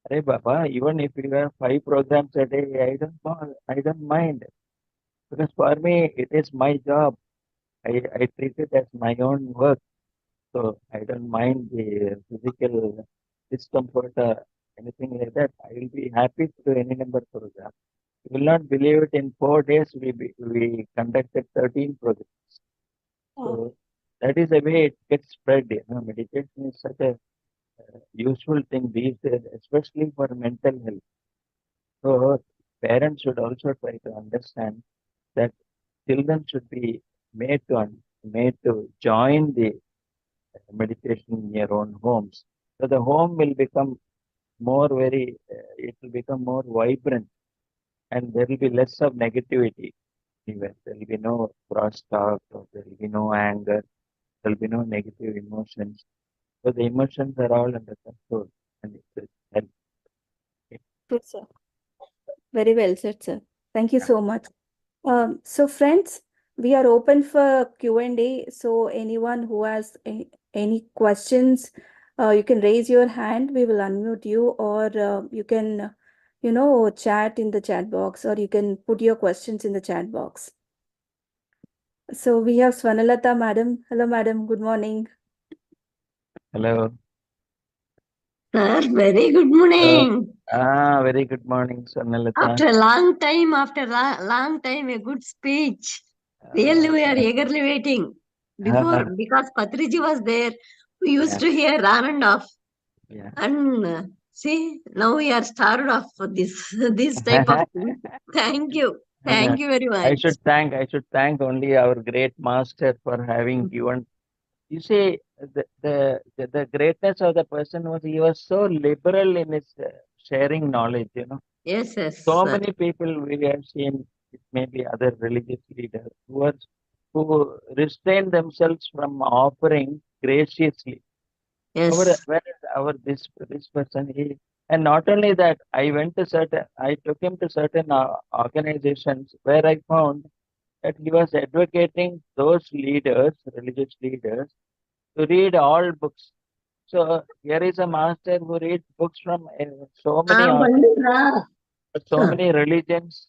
Hey Baba, even if you have 5 programs a day, I don't mind. Because for me, it is my job. I treat it as my own work. So I don't mind the physical discomfort or anything like that. I will be happy to do any number of programs. You will not believe it, in 4 days we conducted 13 programs. So that is the way it gets spread. Meditation is such a useful thing these days, especially for mental health. So parents should also try to understand that children should be made to join the meditation in your own homes. So the home will become it will become more vibrant, and there will be less of negativity. Even there will be no cross talk, or there will be no anger, there will be no negative emotions. So the emotions are all under control, and it helps. Good, sir. Very well said, sir. Thank you so much. So friends, we are open for Q&A. So anyone who has any questions, you can raise your hand. We will unmute you, or you can, chat in the chat box, or you can put your questions in the chat box. So we have Swanalata madam. Hello, madam. Good morning. Hello. Sir, very good morning. Very good morning, Swarnalata. After a long time, a good speech. Really, we are eagerly waiting. Before, because Patriji was there, we used to hear on and off. Yeah. And see, now we are started off for this type of thing. Thank you. Thank you very much. I should thank only our great master for having given. You see, the greatness of the person was he was so liberal in his sharing knowledge. Yes, yes. So sir. many people we have seen, it may be other religious leaders who restrain themselves from offering graciously. Yes. Whereas this person, And not only that, I took him to certain organizations where I found that he was advocating those leaders, religious leaders, to read all books. So here is a master who reads books from so many Bandura. so many religions,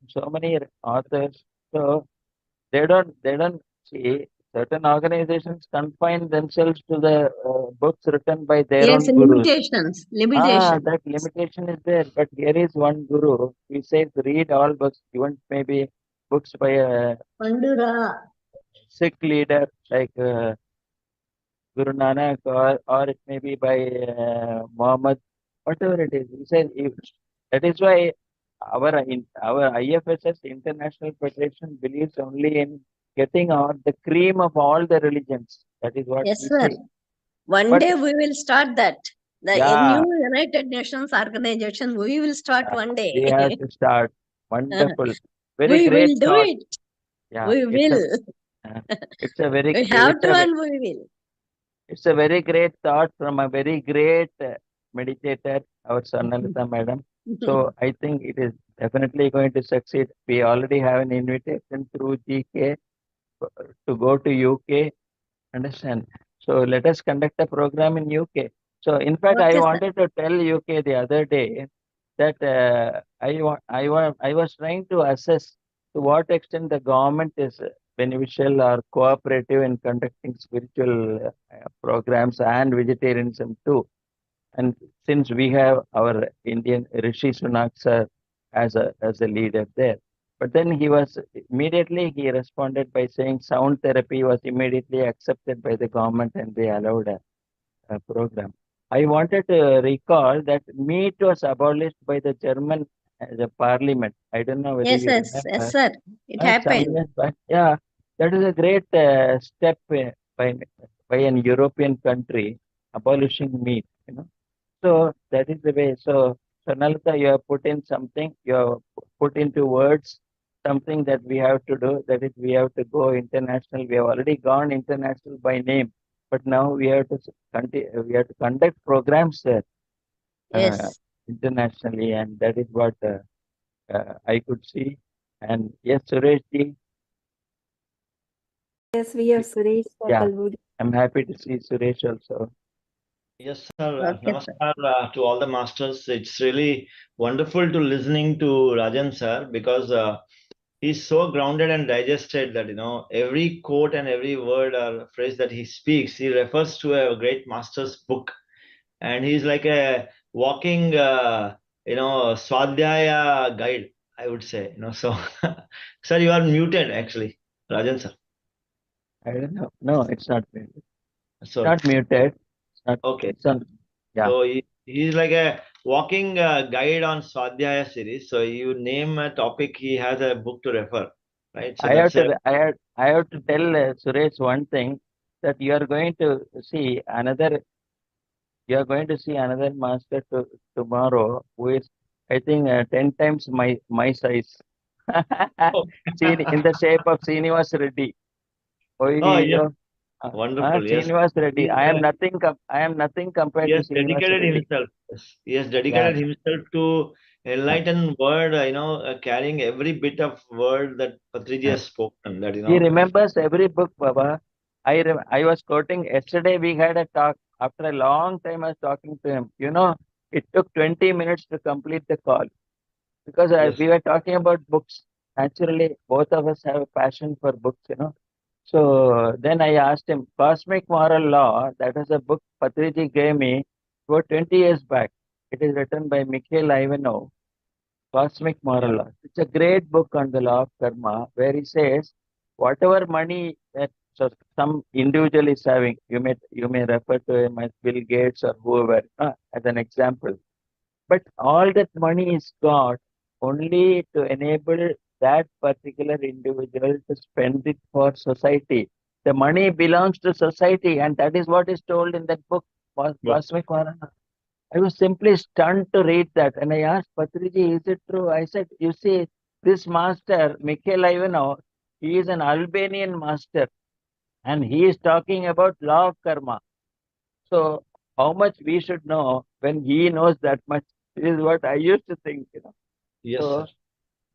so many authors. So they don't see certain organizations confine themselves to the books written by their Yes, own gurus. limitations. That limitation is there. But here is one guru. He says read all books, even maybe books by a Bandura. Sikh leader like Guru Nanak, or it may be by Muhammad, whatever it is. He says that is why our IFSS International Federation believes only in getting out the cream of all the religions. That is what Yes, we sir. say. One But day we will start that. The yeah, new United Nations organization, we will start one day. we have to start. Wonderful, very We great will do thought. it. Yeah, We will. it's a very We have to and we will. it's a very great thought from a very great meditator, our Swarnalata madam. So I think it is definitely going to succeed. We already have an invitation through GK to go to UK. Understand? So let us conduct a program in UK. So in fact, I Okay, sir. wanted to tell UK the other day that I was trying to assess to what extent the government is beneficial or cooperative in conducting spiritual programs and vegetarianism too. And since we have our Indian Rishi Sunak sir as a leader there, but then he responded by saying sound therapy was immediately accepted by the government and they allowed a program. I wanted to recall that meat was abolished by the German the parliament. I don't know whether Yes, you yes, yes, remember. sir. It Some happened. years back. Yeah, that is a great step by by an European country abolishing meat. So that is the way. So Nalita, you have put in something. You have put into words something that we have to do. That is, we have to go international. We have already gone international by name, but now we have to continue. We have to conduct programs there Yes. internationally, and that is what I could see. And yes, Suresh ji, Yes, we have Suresh yeah, Kalvudi. I'm happy to see Suresh also. Yes, sir. Okay, sir. Namaskar to all the masters. It's really wonderful to listening to Rajan sir because he's so grounded and digested that every quote and every word or phrase that he speaks, he refers to a great master's book, and he's like a walking, Swadhyaya guide, I would say. So, sir, you are muted actually, Rajan sir. I don't know. No, it's not muted. So, Not muted. It's not. okay. It's on. Yeah. So he's like a walking guide on Swadhyaya series. So you name a topic, he has a book to refer, right? So I have that's a to I have to tell Suresh one thing that you are going to see another master tomorrow who is I think 10 times my size. oh, In the shape of Srinivas Reddy. oh yes, Oyo. wonderful. Yes, Srinivas Reddy. he's I am nothing he compared to has Srinivas dedicated Reddy. himself. Yes, he has Yeah. dedicated himself to Yeah. enlighten word. Carrying every bit of word that Patriji Yeah. has spoken. That He remembers every book, Baba. I was quoting yesterday. We had a talk. After a long time, I was talking to him. It took 20 minutes to complete the call because Yes. we were talking about books. Naturally, both of us have a passion for books. So then I asked him, Cosmic Moral Law, that is a book Patriji gave me about 20 years back. It is written by Mikhail Ivanov, Cosmic Yeah. Moral Law. It's a great book on the law of karma where he says, whatever money that some individual is having, you may refer to him as Bill Gates or whoever as an example. But all that money is got only to enable that particular individual to spend it for society. The money belongs to society, and that is what is told in that book, Wow. Cosmic Moral Law. I was simply stunned to read that. And I asked Patriji, is it true? I said, you see, this master, Mikhail Ivanov, he is an Albanian master and he is talking about law of karma. So how much we should know when he knows that much. This is what I used to think, Yes, So, sir.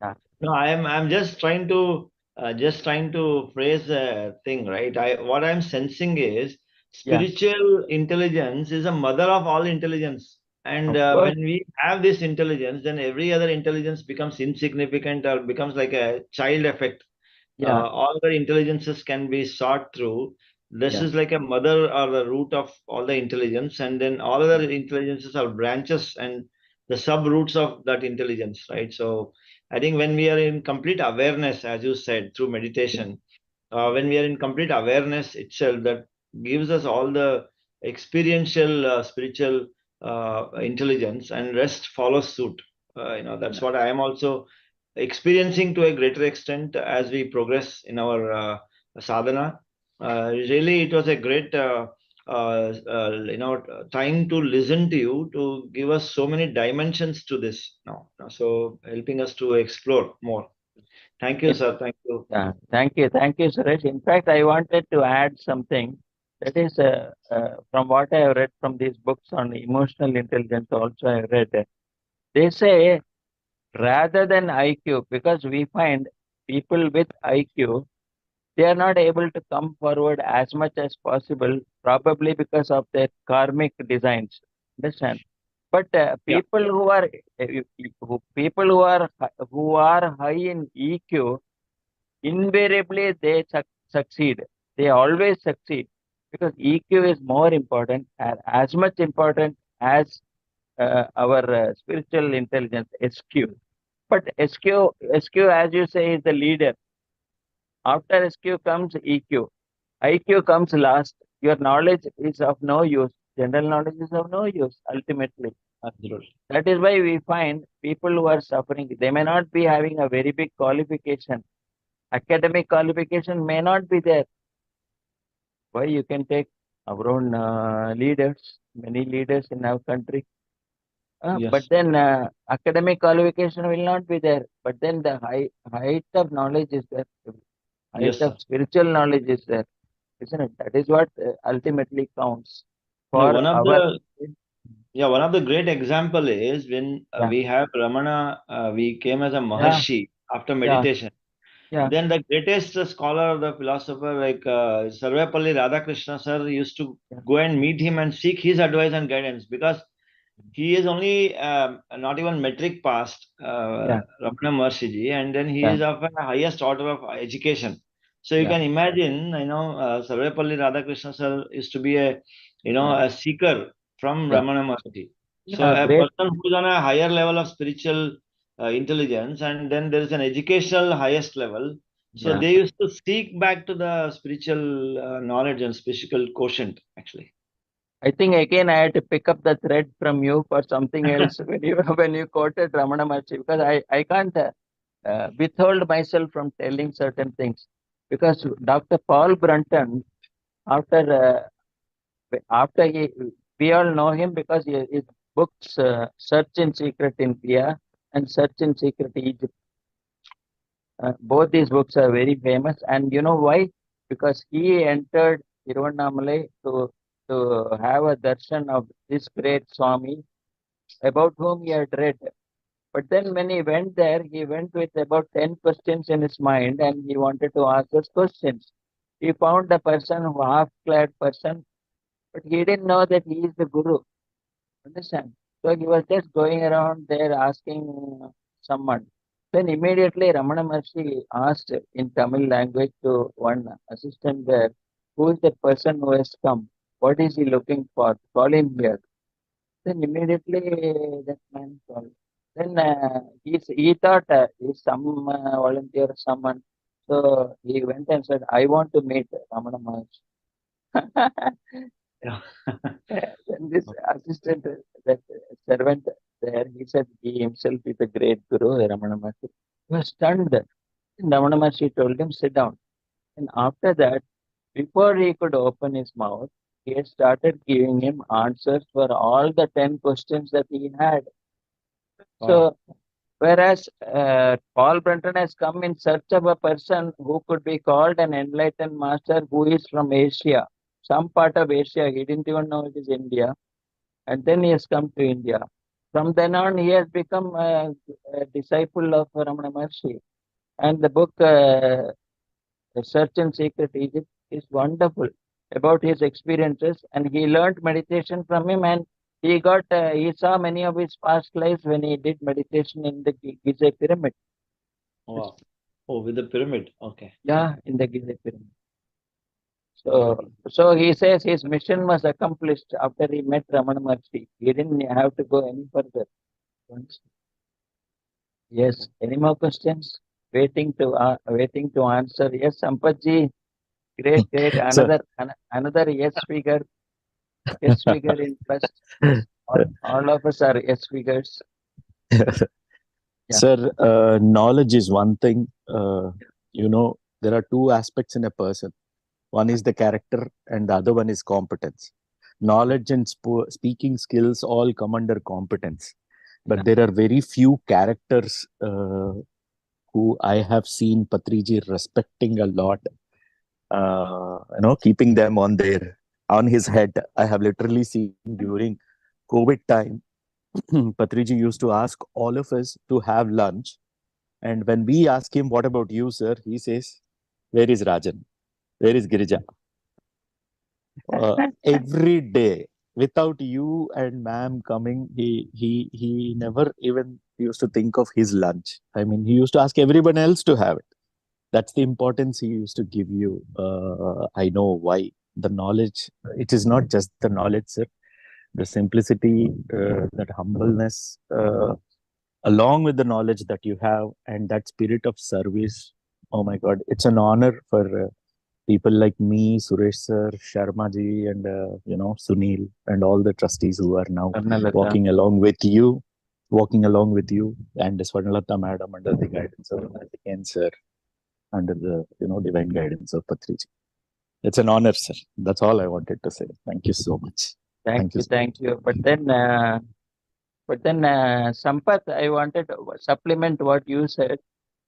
yeah, No, I'm just trying to phrase a thing, right? What I'm sensing is yeah, spiritual intelligence is a mother of all intelligence. And of course, when we have this intelligence, then every other intelligence becomes insignificant or becomes like a child effect. yeah, All the intelligences can be sought through. This yeah, is like a mother or the root of all the intelligence, and then all other intelligences are branches and the sub roots of that intelligence, right? So I think when we are in complete awareness, as you said, through yeah, meditation, when we are in complete awareness itself, that gives us all the experiential spiritual intelligence, and rest follows suit. That's yeah. what I am also experiencing to a greater extent as we progress in our sadhana. Really, it was a great time to listen to you, to give us so many dimensions to this now. So helping us to explore more. Thank you, In- sir. Thank you. yeah. Thank you, Suresh. In fact, I wanted to add something that is from what I have read from these books on emotional intelligence. Also, I read they say rather than IQ, because we find people with IQ, they are not able to come forward as much as possible, probably because of their karmic designs. Understand? But Yeah. people who are high in EQ, invariably they succeed. They always succeed because EQ is more important, as much important as our spiritual intelligence, SQ. But SQ, as you say, is the leader. After SQ comes EQ. IQ comes last. Your knowledge is of no use. General knowledge is of no use ultimately. Absolutely. That is why we find people who are suffering, they may not be having a very big qualification. Academic qualification may not be there. Why you can take our own leaders, many leaders in our country. But Yes. then academic qualification will not be there. But then the height of knowledge is there. Height Yes, of sir. spiritual knowledge is there, isn't it? That is what ultimately counts No, for our. one of the great example is when Yeah, we have Ramana, we came as a yeah, Maharshi after yeah, meditation. yeah, Then the greatest scholar, the philosopher like Sarvepalli Radhakrishna sir used to yeah, go and meet him and seek his advice and guidance, because he is only not even metric passed, yeah, Ramana Maharshi, and then he yeah, is of a highest order of education. So you yeah, can imagine, Sarvepalli Radhakrishna sir used to be yeah, a seeker from yeah. Ramana Maharshi. So Yeah, a great. person who is on a higher level of spiritual intelligence, and then there is an educational highest level. So Yeah. they used to seek back to the spiritual knowledge and spiritual quotient, actually. I think again I had to pick up the thread from you for something else when you when you quoted Ramana Maharshi, because I can't withhold myself from telling certain things, because Dr. Paul Brunton, after after we all know him because his books Search in Secret India and Search in Secret Egypt. Both these books are very famous, and you know why? Because he entered Tiruvannamalai to have a darshan of this great Swami about whom he had read. But then when he went there, he went with about 10 questions in his mind and he wanted to ask those questions. He found a person, who half-clad person, but he didn't know that he is the Guru. Understand? So he was just going around there asking someone. Then immediately Ramana Maharshi asked in Tamil language to one assistant there, who is the person who has come? What is he looking for? Call him here. Then immediately that man called. Then he thought he's some volunteer or someone. So he went and said, I want to meet Ramana Maharshi. Yeah. Then this assistant, that servant there, he said he himself is a great guru, Ramana Maharshi. He was stunned. Ramana Maharshi told him, sit down. And after that, before he could open his mouth, he had started giving him answers for all the 10 questions that he had. Wow. So, whereas Paul Brunton has come in search of a person who could be called an enlightened master who is from Asia, some part of Asia, he didn't even know it is India. and then he has come to India. From then on, he has become a disciple of Ramana Maharshi. And the book Search and Secret Egypt is wonderful about his experiences, and he learned meditation from him, and he saw many of his past lives when he did meditation in the Gizeh pyramid. Wow. Oh, with the pyramid. Okay. Yeah, in the Gizeh pyramid. So he says his mission was accomplished after he met Ramana Maharshi. He didn't have to go any further. Yes. Any more questions? Waiting to answer. Yes, Sampatji. Great. Sir. Another yes figure in trust. Yes, all of us are yes figures. Yeah. Sir, knowledge is one thing. There are two aspects in a person. One is the character and the other one is competence. Knowledge and speaking skills all come under competence. But there are very few characters who I have seen Patriji respecting a lot. Keeping them on his head. I have literally seen during COVID time, Patriji used to ask all of us to have lunch. And when we ask him, what about you, sir? He says, where is Rajan? Where is Girija? Every day, without you and ma'am coming, he never even used to think of his lunch. I mean, he used to ask everyone else to have it. That's the importance he used to give you. I know why. The knowledge, it is not just the knowledge, sir. The simplicity, that humbleness, along with the knowledge that you have and that spirit of service. Oh my God, it's an honor for people like me, Suresh sir, Sharma ji, and Sunil, and all the trustees who are now walking along with you, and Swarnalata madam under the guidance of Ken sir, under the divine guidance of Patriji. It's an honor, sir. That's all I wanted to say. Thank you so much. Thank you. But then, Sampath, I wanted to supplement what you said,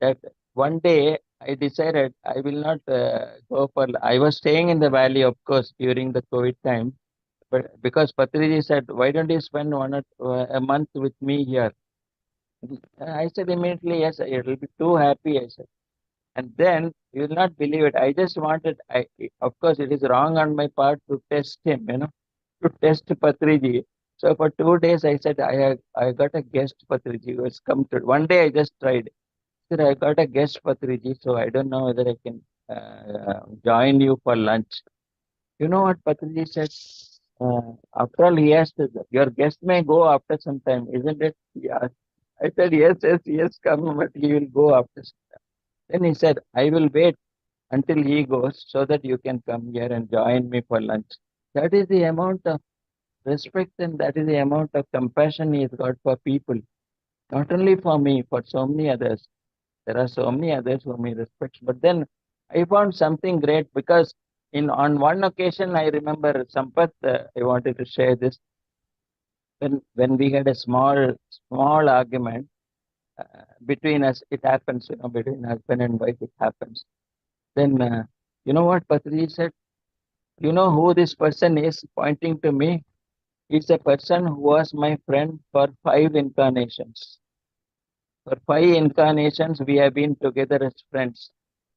that one day I decided I will not go for. I was staying in the valley, of course, during the COVID time, but because Patriji said, why don't you spend a month with me here? I said immediately, yes, I will be too happy, I said. And then you will not believe it. I just wanted, of course, it is wrong on my part to test him, to test Patriji. So for 2 days, I said, I got a guest Patriji who has come to. One day I just tried. Sir, I got a guest Patriji, so I don't know whether I can join you for lunch. You know what Patriji said? After all, he asked, your guest may go after some time, isn't it? Yeah. I said, yes, come, but he will go after some time. Then he said, I will wait until he goes so that you can come here and join me for lunch. That is the amount of respect and that is the amount of compassion he has got for people. Not only for me, for so many others. There are so many others whom he respects. But then I found something great because on one occasion, I remember Sampath, I wanted to share this. When we had a small argument between us, it happens, between husband and wife, it happens. Then, you know what Patriji said? You know who this person is pointing to me? It's a person who was my friend for 5 incarnations. For 5 incarnations, we have been together as friends.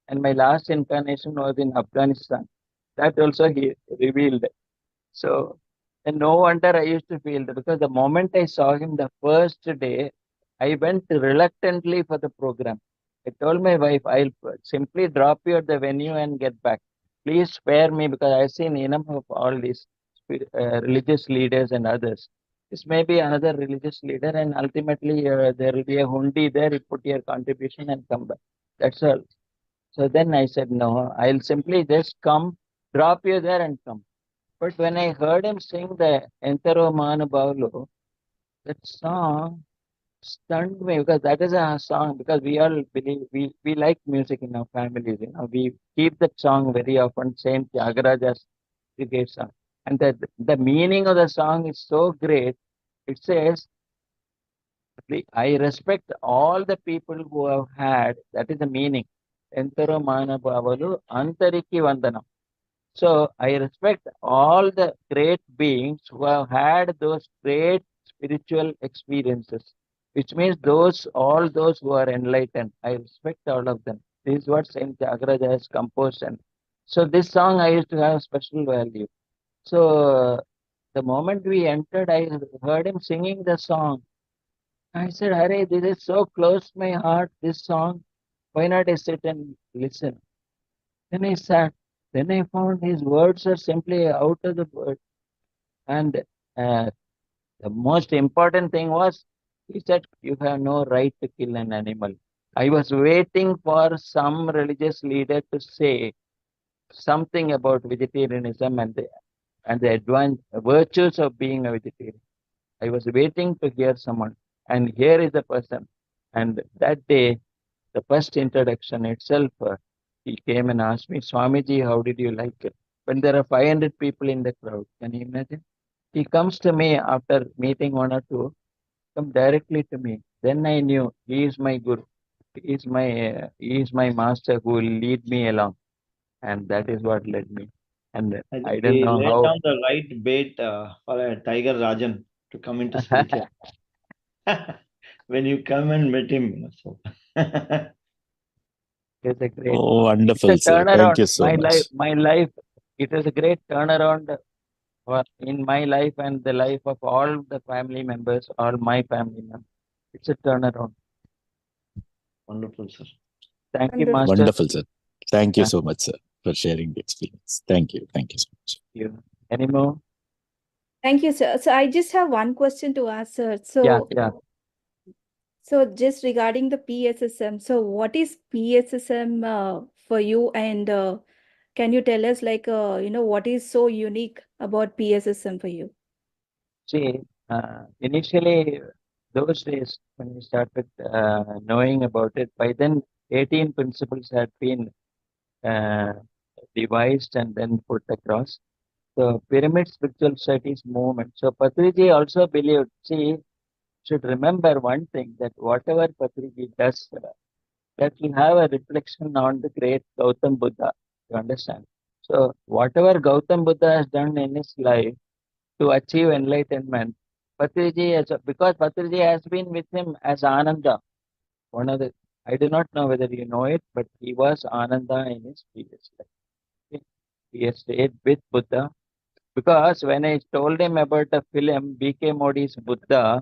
And my last incarnation was in Afghanistan. That also he revealed. So, and no wonder I used to feel that, because the moment I saw him the first day, I went reluctantly for the program. I told my wife, I'll simply drop you at the venue and get back. Please spare me, because I've seen enough of all these religious leaders and others. This may be another religious leader, and ultimately there will be a hundi there. You put your contribution and come back. That's all. So then I said, no, I'll simply just come, drop you there and come. But when I heard him sing the Entero Manubhavlu, that song stunned me, because that is a song, because we all believe, we like music in our families, we keep that song very often, Saint Tyagaraja's brigade song. And the meaning of the song is so great. It says, I respect all the people who have had, that is the meaning. Entero Manubhavalu Antariki Vandanam. So I respect all the great beings who have had those great spiritual experiences, which means all those who are enlightened. I respect all of them. This is what Saint Tyagaraja has composed. And so this song I used to have special value. So the moment we entered, I heard him singing the song. I said, Hare, this is so close to my heart, this song. Why not I sit and listen? Then I sat. Then I found his words are simply out of the word. And uh, the most important thing was, he said, you have no right to kill an animal. I was waiting for some religious leader to say something about vegetarianism and the advanced virtues of being a vegetarian. I was waiting to hear someone. And here is the person. And that day, the first introduction itself, he came and asked me, Swamiji, how did you like it? When there are 500 people in the crowd, can you imagine? He comes to me after meeting one or two, come directly to me. Then I knew he is my guru. He is my master who will lead me along. And that is what led me. And I think I don't we know laid how. down the right bait for a Tiger Rajan to come into spiritual. When you come and met him, so It's a great, Oh, it's wonderful, a sir. Thank turnaround. you so much. My life, it is a great turnaround in my life and the life of all the family members, all my family members. It's a turnaround. wonderful, sir. Thank you, Wonderful. Master. Wonderful, sir. Thank you Thank so much, sir, for sharing the experience. Thank you. Thank you so much. you. Any more? Thank you, sir. So I just have one question to ask, sir. Yeah, yeah. So just regarding the PSSM, so what is PSSM for you? And can you tell us, like, what is so unique about PSSM for you? See, initially, those days when we started knowing about it, by then 18 principles had been uh, devised and then put across. The Pyramid Spiritual Society's movement. So Patriji also believed, see, should remember one thing that whatever Patriji does, that will have a reflection on the great Gautam Buddha. You understand? So whatever Gautam Buddha has done in his life to achieve enlightenment, Patriji has, because Patriji has been with him as Ananda. One of the, I do not know whether you know it, but he was Ananda in his previous life. Okay? He has stayed with Buddha. Because when I told him about the film B.K. Modi's Buddha,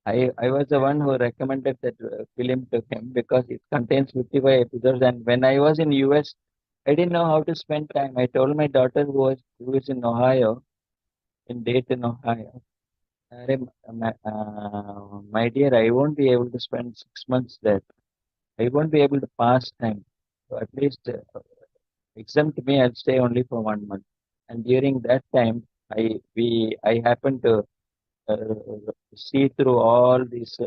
I was the one who recommended that film to him because it contains 55 episodes. And when I was in US, I didn't know how to spend time. I told my daughter who is in Ohio, in Dayton, Ohio, "Arey, my dear, I won't be able to spend 6 months there. I won't be able to pass time. So at least exempt me, I'll stay only for 1 month. And during that time, I happened to see through all these,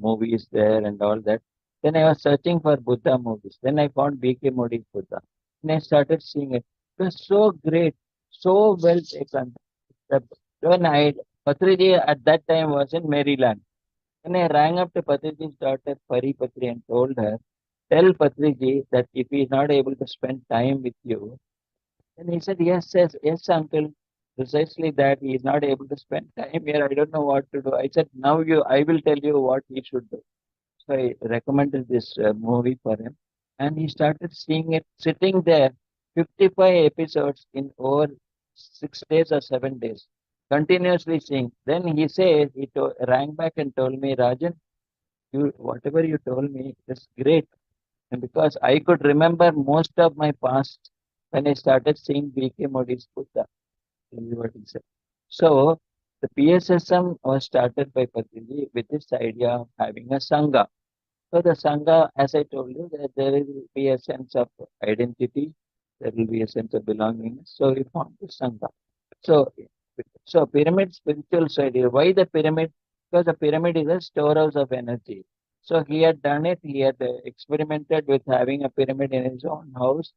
movies there and all that. Then I was searching for Buddha movies. Then I found B.K. Modi's Buddha. And I started seeing it. It was so great, so well taken. The, when Patriji at that time was in Maryland. When I rang up to Patriji's daughter, Pari Patri, and told her, tell Patriji that if he is not able to spend time with you, and he said, yes, yes, yes, uncle. Precisely that he is not able to spend time here. I don't know what to do. I said, I will tell you what he should do. So I recommended this movie for him. And he started seeing it sitting there, 55 episodes in over 6 days or 7 days, continuously seeing. Then he said, rang back and told me, Rajan, whatever you told me is great. And because I could remember most of my past when I started seeing B.K. Modi's Buddha, tell you what he said. So the PSSM was started by Patriji with this idea of having a Sangha. So the Sangha, as I told you, that there will be a sense of identity, there will be a sense of belongingness. So we formed the Sangha. So, so pyramid spiritual society. Why the pyramid? Because the pyramid is a storehouse of energy. So he had done it. He had experimented with having a pyramid in his own house.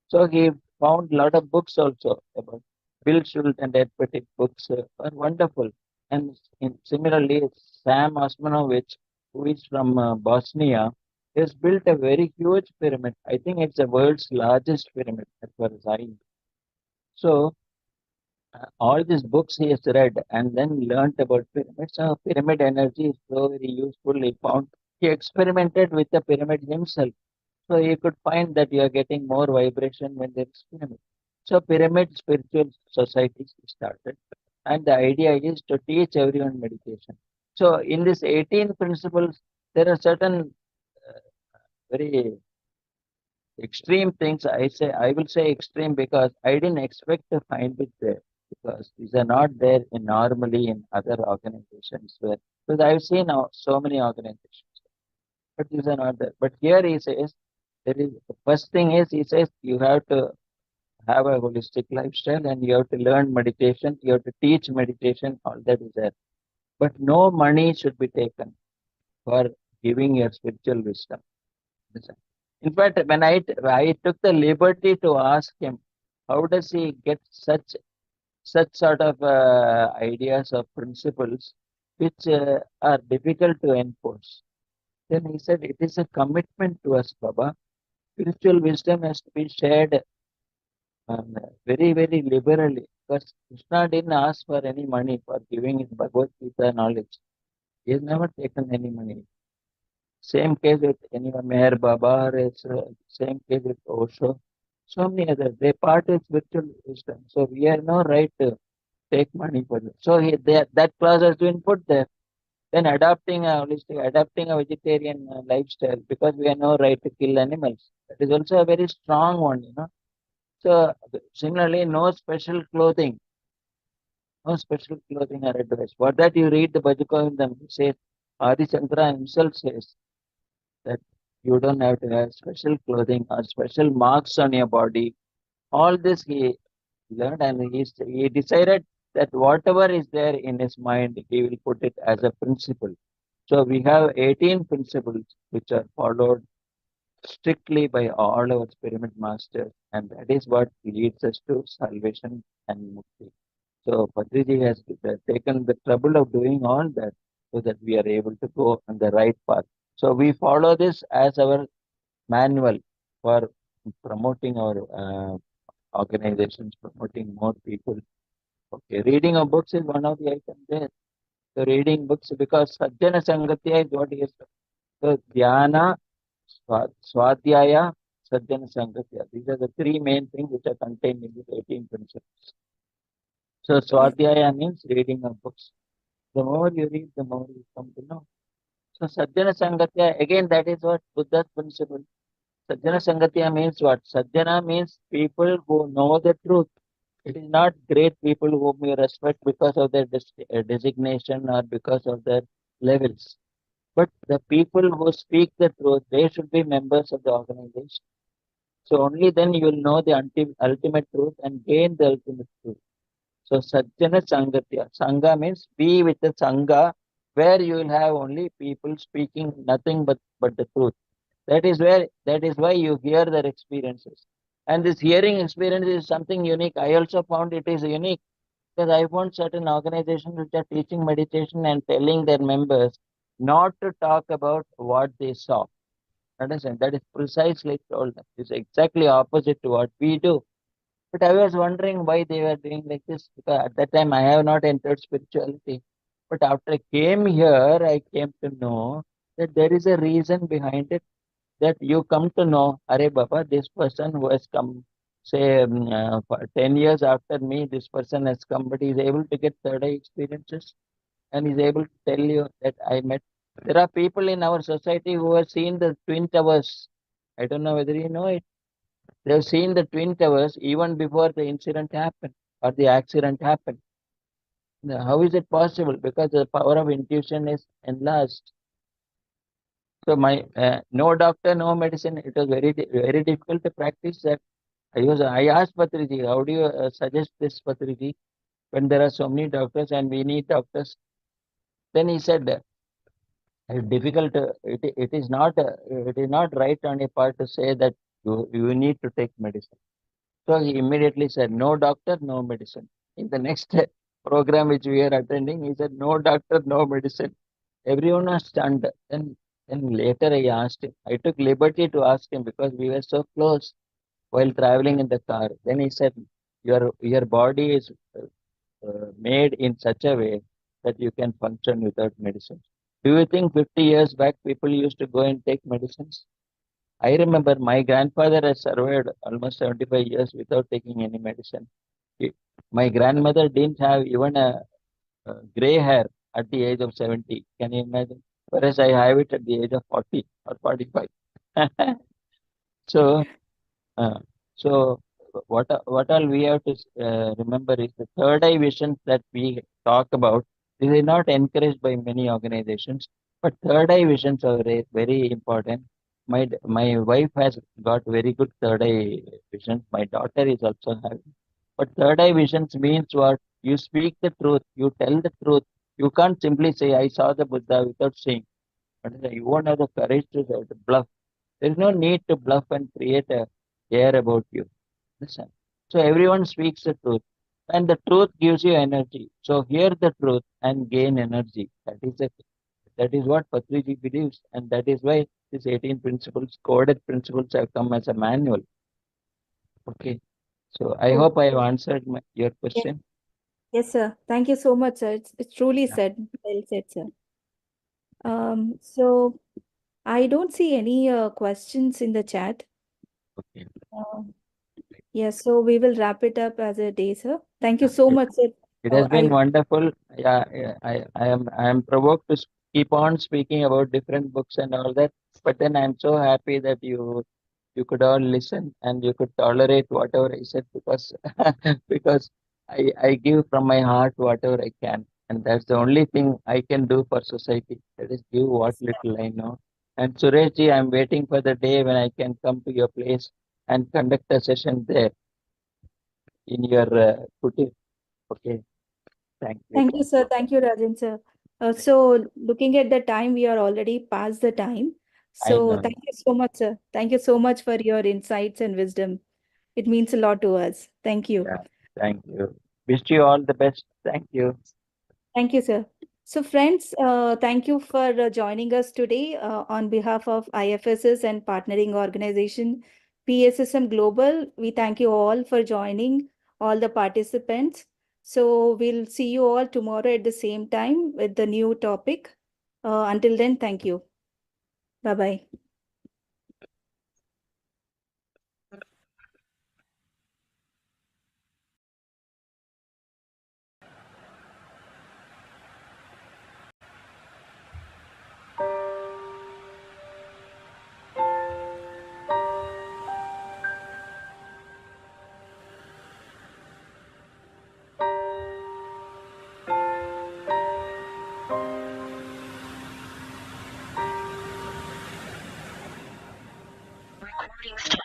So he found a lot of books also about Bill Schultz and Edpetic books are wonderful. And similarly, Sam Osmanovich, who is from Bosnia, He has built a very huge pyramid. I think it's the world's largest pyramid as far as I know. So all these books he has read and then learnt about pyramids. So pyramid energy is so very useful. He found he experimented with the pyramid himself. So he could find that you are getting more vibration when there is pyramid. So pyramid spiritual societies started. And the idea is to teach everyone meditation. So in this 18 principles, there are certain very extreme things. I will say extreme because I didn't expect to find it there because these are not there in normally in other organizations where because I've seen so many organizations, but these are not there. But here he says there is the first thing is he says you have to have a holistic lifestyle and you have to learn meditation, you have to teach meditation, all that is there. But no money should be taken for giving your spiritual wisdom. In fact, when I took the liberty to ask him, how does he get such sort of ideas or principles which are difficult to enforce? Then he said, it is a commitment to us, Baba. Spiritual wisdom has to be shared very, very liberally because Krishna didn't ask for any money for giving his Bhagavad Gita knowledge. He has never taken any money. Same case with anyone, Meher Baba, same case with Osho. So many others. They part with spiritual wisdom. So we have no right to take money for it. So that clause has been put there. Then adopting a holistic, adopting a vegetarian lifestyle because we have no right to kill animals. That is also a very strong one, you know. So similarly, no special clothing. No special clothing are advised. For that you read the Bhajagovindam, he says, Adi Shankara himself says that you don't have to have special clothing or special marks on your body. All this he learned and he decided that whatever is there in his mind, he will put it as a principle. So we have 18 principles which are followed strictly by all our pyramid masters, and that is what leads us to salvation and mukti. So Patriji has taken the trouble of doing all that so that we are able to go on the right path. So we follow this as our manual for promoting our organizations, promoting more people. Okay, reading of books is one of the items there. So reading books because Sajjana Sangatya is what he is. So Dhyana, Swadhyaya, Sajjana Sangatya. These are the three main things which are contained in these 18 principles. So Swadhyaya means reading of books. The more you read, the more you come to know. So Sajjana Sangatya, again, that is what Buddha's principle. Sajjana Sangatya means what? Sajjana means people who know the truth. It is not great people whom you respect because of their designation or because of their levels. But the people who speak the truth, they should be members of the organization. So only then you will know the ultimate truth and gain the ultimate truth. So Sajjana Sangatya. Sangha means be with the Sangha where you will have only people speaking nothing but the truth. That is why you hear their experiences. And this hearing experience is something unique. I also found it is unique because I found certain organizations which are teaching meditation and telling their members not to talk about what they saw. Understand? That is precisely told them. It's exactly opposite to what we do. But I was wondering why they were doing like this because at that time I have not entered spirituality. But after I came here, I came to know that there is a reason behind it that you come to know, Are Baba, this person who has come, say, for 10 years after me, this person has come, but he is able to get third eye experiences and is able to tell you that I met. There are people in our society who have seen the Twin Towers. I don't know whether you know it. They have seen the Twin Towers even before the incident happened or the accident happened. Now, how is it possible? Because the power of intuition is enlarged. So my no doctor, no medicine. It was very difficult to practice that. I asked Patriji, how do you suggest this, Patriji, when there are so many doctors and we need doctors? Then he said, it's difficult. It is not right on your part to say that you need to take medicine. So he immediately said, no doctor, no medicine. In the next program which we are attending, he said, no doctor, no medicine. Everyone was stunned. Then Then later I asked him, I took liberty to ask him because we were so close while traveling in the car. Then he said, your body is made in such a way that you can function without medicine. Do you think 50 years back people used to go and take medicines? I remember my grandfather has survived almost 75 years without taking any medicine. He- My grandmother didn't have even a gray hair at the age of 70. Can you imagine? Whereas I have it at the age of 40 or 45. So, uh, so what all we have to remember is the third eye visions that we talk about. This is not encouraged by many organizations, but third eye visions are very important. My wife has got very good third eye visions. My daughter is also having. But third eye visions means what? You speak the truth. You tell the truth. You can't simply say, "I saw the Buddha" without seeing. But you won't have the courage to say, to bluff. There is no need to bluff and create a air about you. Listen. So everyone speaks the truth, and the truth gives you energy. So hear the truth and gain energy. That is what Patriji believes, and that is why these 18 principles, coded principles, have come as a manual. Okay. So I hope I have answered your question. Yes, sir. Thank you so much, sir. It's truly Yeah. said. Well said, sir. So I don't see any questions in the chat. Okay. Yes, so we will wrap it up as a day, sir. Thank you so It, much, sir. it has been I wonderful. Yeah, I am provoked to keep on speaking about different books and all that. But then I'm so happy that you could all listen and you could tolerate whatever I said because because I give from my heart whatever I can. And that's the only thing I can do for society. That is give what little I know. And Sureshji, I'm waiting for the day when I can come to your place and conduct a session there in your kutir. Okay. Thank you. Thank you, sir. Thank you, Rajan, sir. So looking at the time, we are already past the time. I So know. thank you so much, sir. Thank you so much for your insights and wisdom. It means a lot to us. Thank you. Yeah. Thank you. Wish you all the best. Thank you. Thank you, sir. So, friends, thank you for joining us today on behalf of IFSS and partnering organization PSSM Global. We thank you all for joining, all the participants. So, we'll see you all tomorrow at the same time with the new topic. Until then, thank you. Bye-bye. Recording